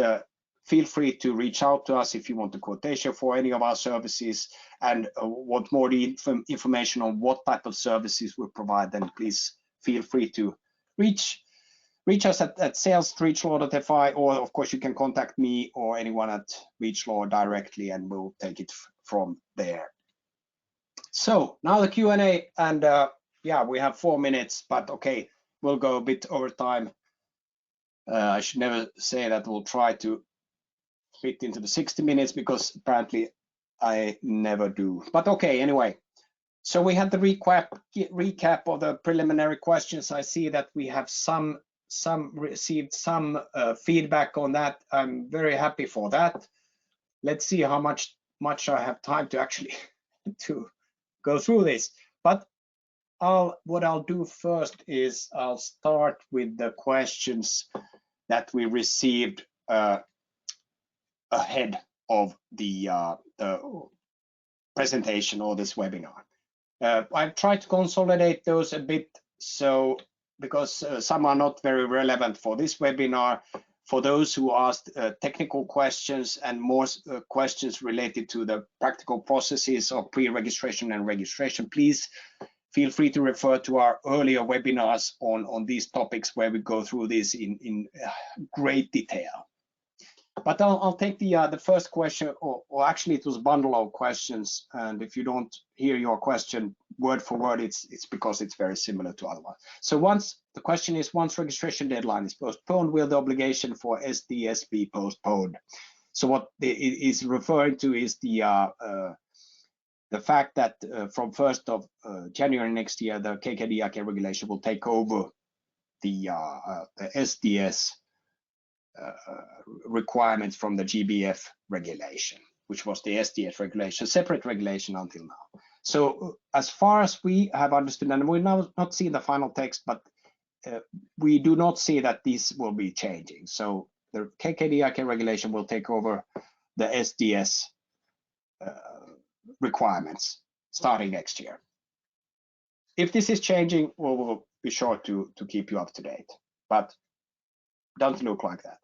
A: feel free to reach out to us if you want a quotation for any of our services and want more information on what type of services we provide. Then please feel free to reach us at sales@reachlaw.fi, or of course you can contact me or anyone at REACHLaw directly, and we'll take it from there. So now the Q&A, and yeah, we have 4 minutes, but okay, we'll go a bit over time. I should never say that we'll try to fit into the 60 minutes, because apparently I never do. But okay, anyway. So we had the recap of the preliminary questions. I see that we have received some feedback on that. I'm very happy for that. Let's see how much I have time to actually to go through this. But what I'll do first is I'll start with the questions that we received ahead of the presentation or this webinar. I've tried to consolidate those a bit, so because some are not very relevant for this webinar. For those who asked technical questions and more questions related to the practical processes of pre-registration and registration, please feel free to refer to our earlier webinars on these topics, where we go through this in great detail. But I'll take the first question, or actually it was a bundle of questions, and if you don't hear your question word for word, it's because it's very similar to other ones. So the question is, once registration deadline is postponed, will the obligation for SDS be postponed? So what it is referring to is the fact that from 1st of January next year, the KKDIK regulation will take over the SDS requirements from the GBF regulation, which was the SDS regulation, separate regulation until now. So as far as we have understood, and we've now not seen the final text, but we do not see that these will be changing. So the KKDIK regulation will take over the SDS requirements starting next year. If this is changing, we will be sure to keep you up to date, but doesn't look like that.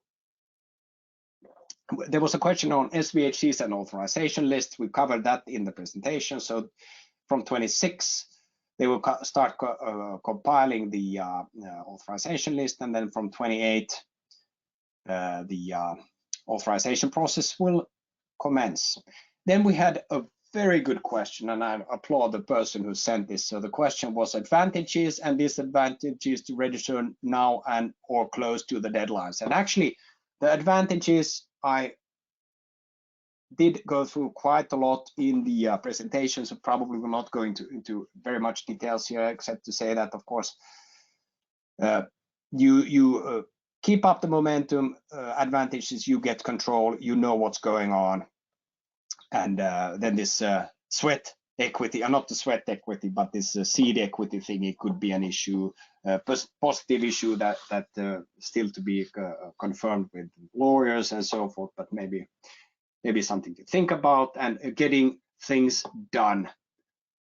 A: There was a question on SVHCs and authorization lists. We covered that in the presentation. So from 26, they will start compiling the authorization list, and then from 28, the authorization process will commence. Then we had a very good question, and I applaud the person who sent this. So the question was advantages and disadvantages to register now and or close to the deadlines. And actually, the advantages I did go through quite a lot in the presentation, so probably we're not going into very much details here, except to say that, of course, you keep up the momentum. Advantages, you get control, you know what's going on. And then this sweat equity, or not the sweat equity, but this seed equity thing, it could be an issue, positive issue that still to be confirmed with lawyers and so forth, but maybe something to think about. And getting things done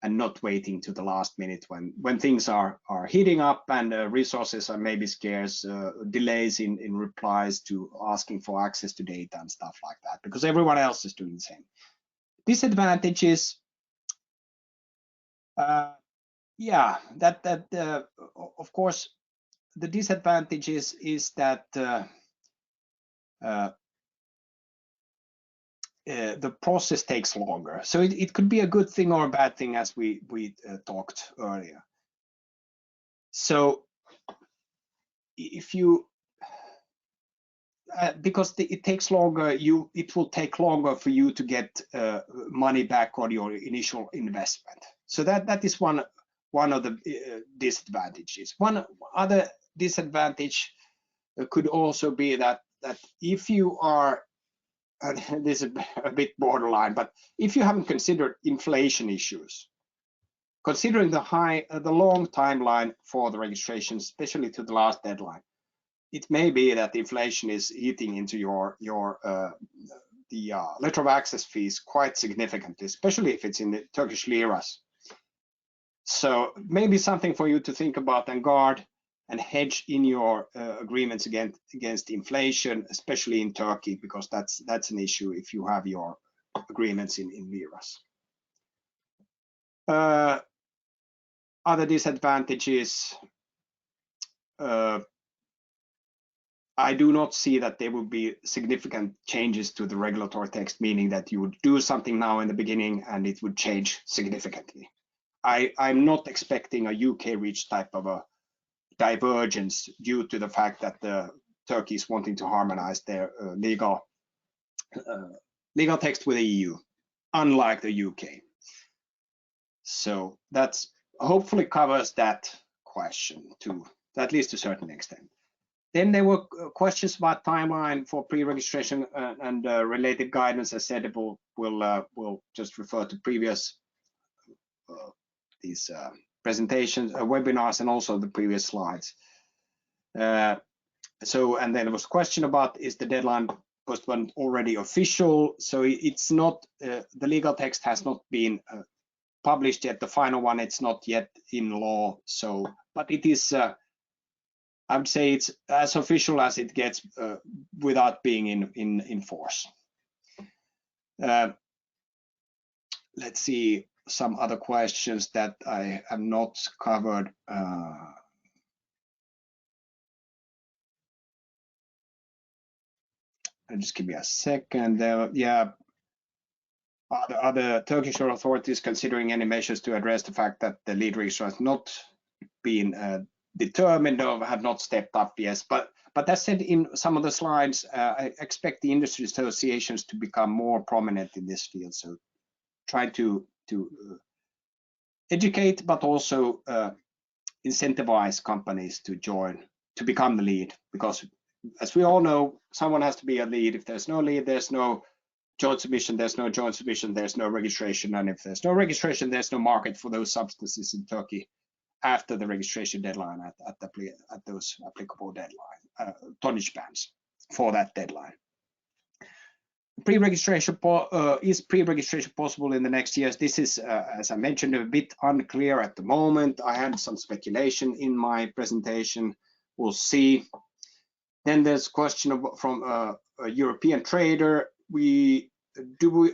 A: and not waiting to the last minute when things are heating up and resources are maybe scarce, delays in replies to asking for access to data and stuff like that, because everyone else is doing the same. Disadvantages, yeah, of course, the disadvantages is that the process takes longer. So it could be a good thing or a bad thing, as we talked earlier. So if you, because it takes longer, it will take longer for you to get money back on your initial investment. So that is one of the disadvantages. One other disadvantage could also be that if you are, this is a bit borderline, but if you haven't considered inflation issues, considering the long timeline for the registration, especially to the last deadline, it may be that inflation is eating into the letter of access fees quite significantly, especially if it's in the Turkish liras. So maybe something for you to think about and guard and hedge in your agreements against inflation, especially in Turkey, because that's an issue if you have your agreements in liras. Other disadvantages, I do not see that there will be significant changes to the regulatory text, meaning that you would do something now in the beginning and it would change significantly. I'm not expecting a UK REACH type of a divergence due to the fact that Turkey is wanting to harmonize their legal text with the EU, unlike the UK. So that's hopefully covers that question to at least to a certain extent. Then there were questions about timeline for pre-registration and related guidance. As said, we'll just refer to previous these presentations, webinars, and also the previous slides. And then there was a question about, is the deadline postponement already official? So it's not, the legal text has not been published yet. The final one, it's not yet in law. So, but it is, I would say it's as official as it gets without being in force. Let's see some other questions that I have not covered. Just give me a second. Yeah, are the Turkish authorities considering any measures to address the fact that the lead registrar has not been determined or have not stepped up? Yes, but as said in some of the slides, I expect the industry associations to become more prominent in this field. So try to educate, but also incentivize companies to join, to become the lead, because as we all know, someone has to be a lead. If there's no lead, there's no joint submission. There's no joint submission, there's no registration. And if there's no registration, there's no market for those substances in Turkey after the registration deadline at those applicable deadline, tonnage bans for that deadline. Pre-registration, is pre-registration possible in the next years? This is, as I mentioned, a bit unclear at the moment. I had some speculation in my presentation. We'll see. Then there's a question from a European trader. We do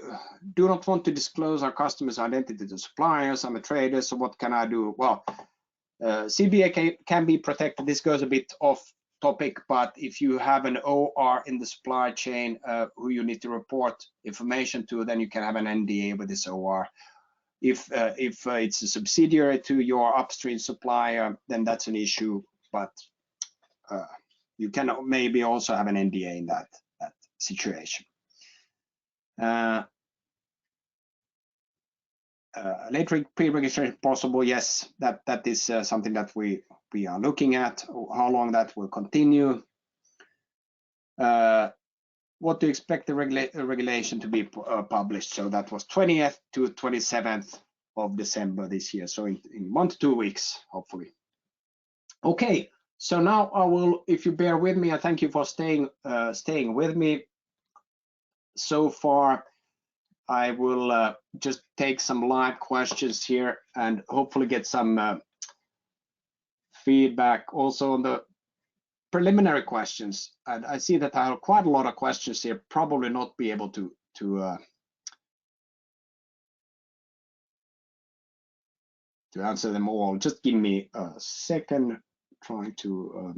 A: not want to disclose our customers' identity to suppliers. I'm a trader, so what can I do? Well, CBA can be protected. This goes a bit off topic, but if you have an OR in the supply chain who you need to report information to, then you can have an NDA with this OR. If it's a subsidiary to your upstream supplier, then that's an issue, but you can maybe also have an NDA in that situation. Later pre-registration possible? Yes, that is something that we are looking at. How long that will continue? What to expect the regulation to be published? So that was 20th to 27th of December this year. So in 1 to 2 weeks, hopefully. Okay, so now I will, if you bear with me, I thank you for staying with me so far. I will just take some live questions here and hopefully get some feedback also on the preliminary questions. And I see that I have quite a lot of questions here, probably not be able to answer them all. Just give me a second, trying to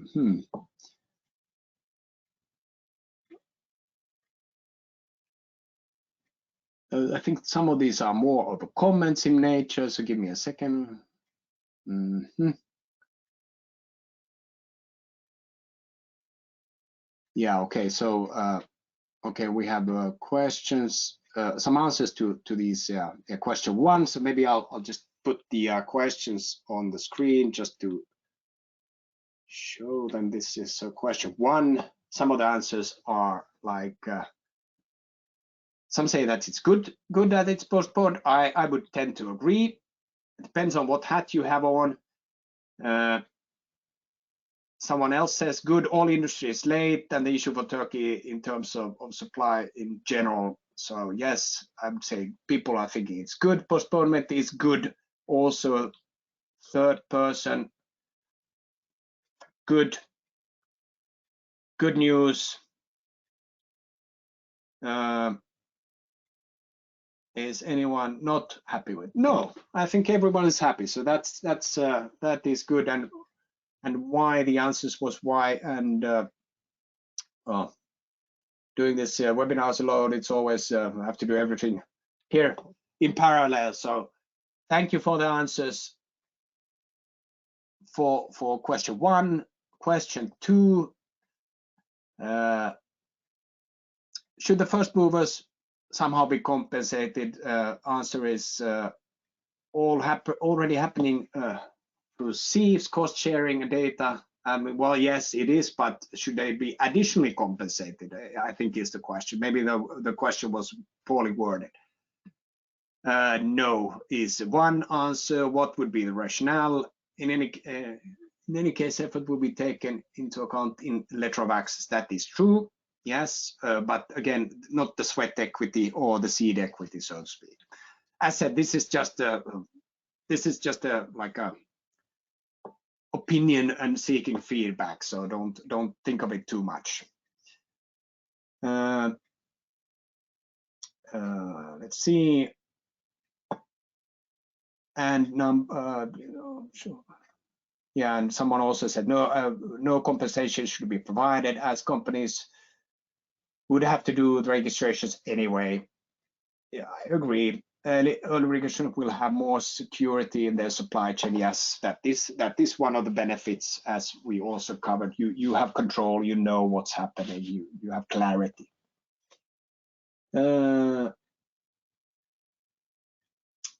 A: I think some of these are more of a comments in nature, so give me a second. Yeah, okay, so okay, we have questions, some answers to these question one. So maybe I'll just put the questions on the screen just to show them. This is question one. Some of the answers are like some say that it's good that it's postponed. I would tend to agree. It depends on what hat you have on. Someone else says good, all industry is late, and the issue for Turkey in terms of supply in general. So yes, I would say people are thinking it's good. Postponement is good. Also, third person, good news. Is anyone not happy with? No, I think everyone is happy. So that is good. And why the answers was why. And doing this webinars alone, it's always have to do everything here in parallel. So thank you for the answers for question one. Question two, should the first movers somehow be compensated? Answer is already happening through CEEFs, cost sharing data. Well, yes, it is, but should they be additionally compensated? I think is the question. Maybe the question was poorly worded. No is one answer. What would be the rationale? In any case, effort will be taken into account in letter of access. That is true, yes, but again, not the sweat equity or the seed equity, so to speak. As said, this is just a like a opinion and seeking feedback, so don't think of it too much. Let's see. And sure. Yeah, and someone also said no compensation should be provided, as companies would have to do the registrations anyway. Yeah, I agree. Early registration will have more security in their supply chain. Yes, that is one of the benefits, as we also covered. You have control, you know what's happening, you have clarity.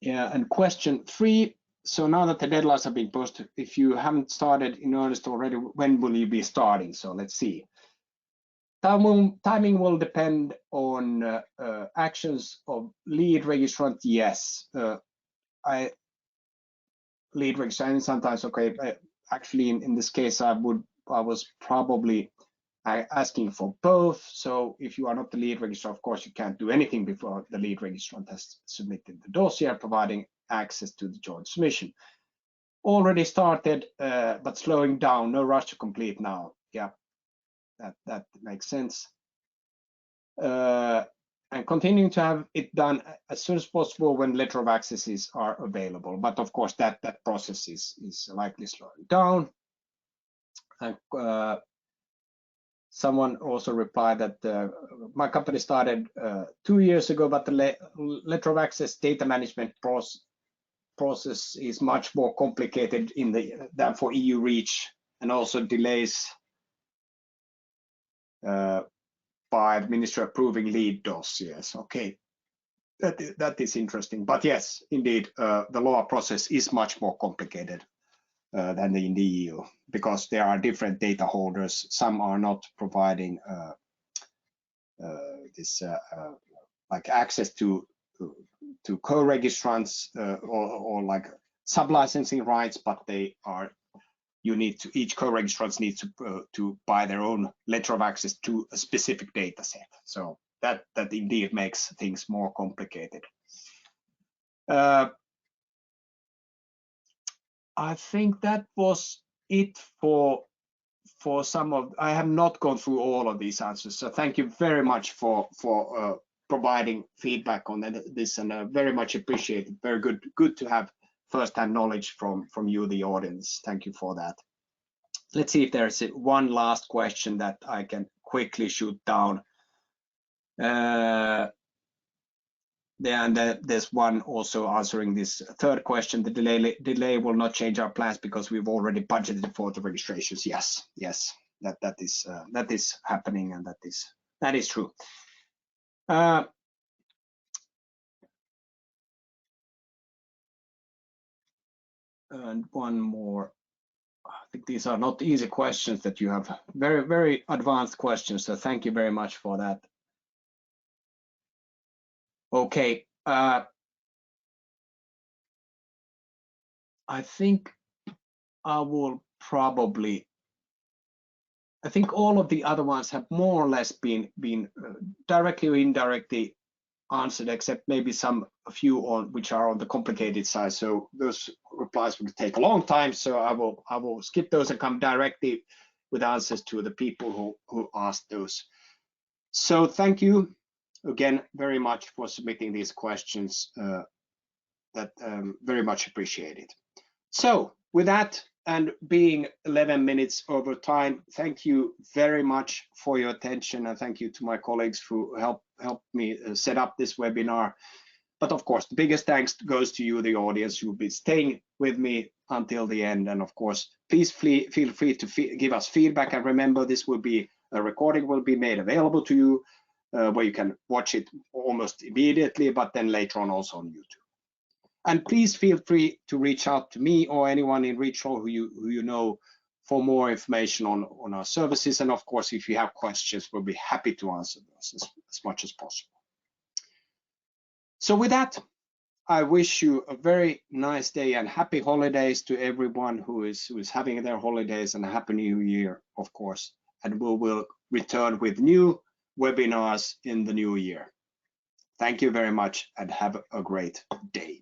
A: Yeah, and question three. So now that the deadlines have been posted, if you haven't started in earnest already, when will you be starting? So let's see. Timing will depend on actions of lead registrant. Yes, lead registrant sometimes. Okay, actually in this case, I was probably asking for both. So if you are not the lead registrar, of course, you can't do anything before the lead registrant has submitted the dossier, providing access to the joint submission. Already started, but slowing down. No rush to complete now. Yeah, that makes sense. And continuing to have it done as soon as possible when letter of accesses are available. But of course, that process is likely slowing down. And someone also replied that my company started 2 years ago, but the letter of access data management process is much more complicated than for EU REACH, and also delays by the ministry approving lead dossiers. Okay, that is interesting. But yes, indeed, the law process is much more complicated than in the EU, because there are different data holders. Some are not providing this like access to co-registrants or like sub-licensing rights, but they are. Each co-registrant needs to buy their own letter of access to a specific data set. So that indeed makes things more complicated. I think that was it for some of. I have not gone through all of these answers, so thank you very much for providing feedback on this, and very much appreciated. Very good to have first-hand knowledge from you, the audience. Thank you for that. Let's see if there's one last question that I can quickly shoot down. There's one also answering this third question. The delay will not change our plans because we've already budgeted for the registrations. Yes, that is happening, and that is true. And one more. I think these are not easy questions that you have. Very advanced questions. So thank you very much for that. Okay. I think I will probably. I think all of the other ones have more or less been directly or indirectly answered, except maybe a few on which are on the complicated side. So those replies will take a long time. So I will skip those and come directly with answers to the people who asked those. So thank you again very much for submitting these questions. That very much appreciated. So with that, and being 11 minutes over time, thank you very much for your attention, and thank you to my colleagues who helped me set up this webinar. But of course, the biggest thanks goes to you, the audience, who will be staying with me until the end. And of course, please feel free to give us feedback. And remember, this will be a recording will be made available to you, where you can watch it almost immediately, but then later on also on YouTube. And please feel free to reach out to me or anyone in REACHLaw who you know for more information on our services. And of course, if you have questions, we'll be happy to answer those as much as possible. So with that, I wish you a very nice day and happy holidays to everyone who is having their holidays, and a happy new year, of course. And we will return with new webinars in the new year. Thank you very much and have a great day.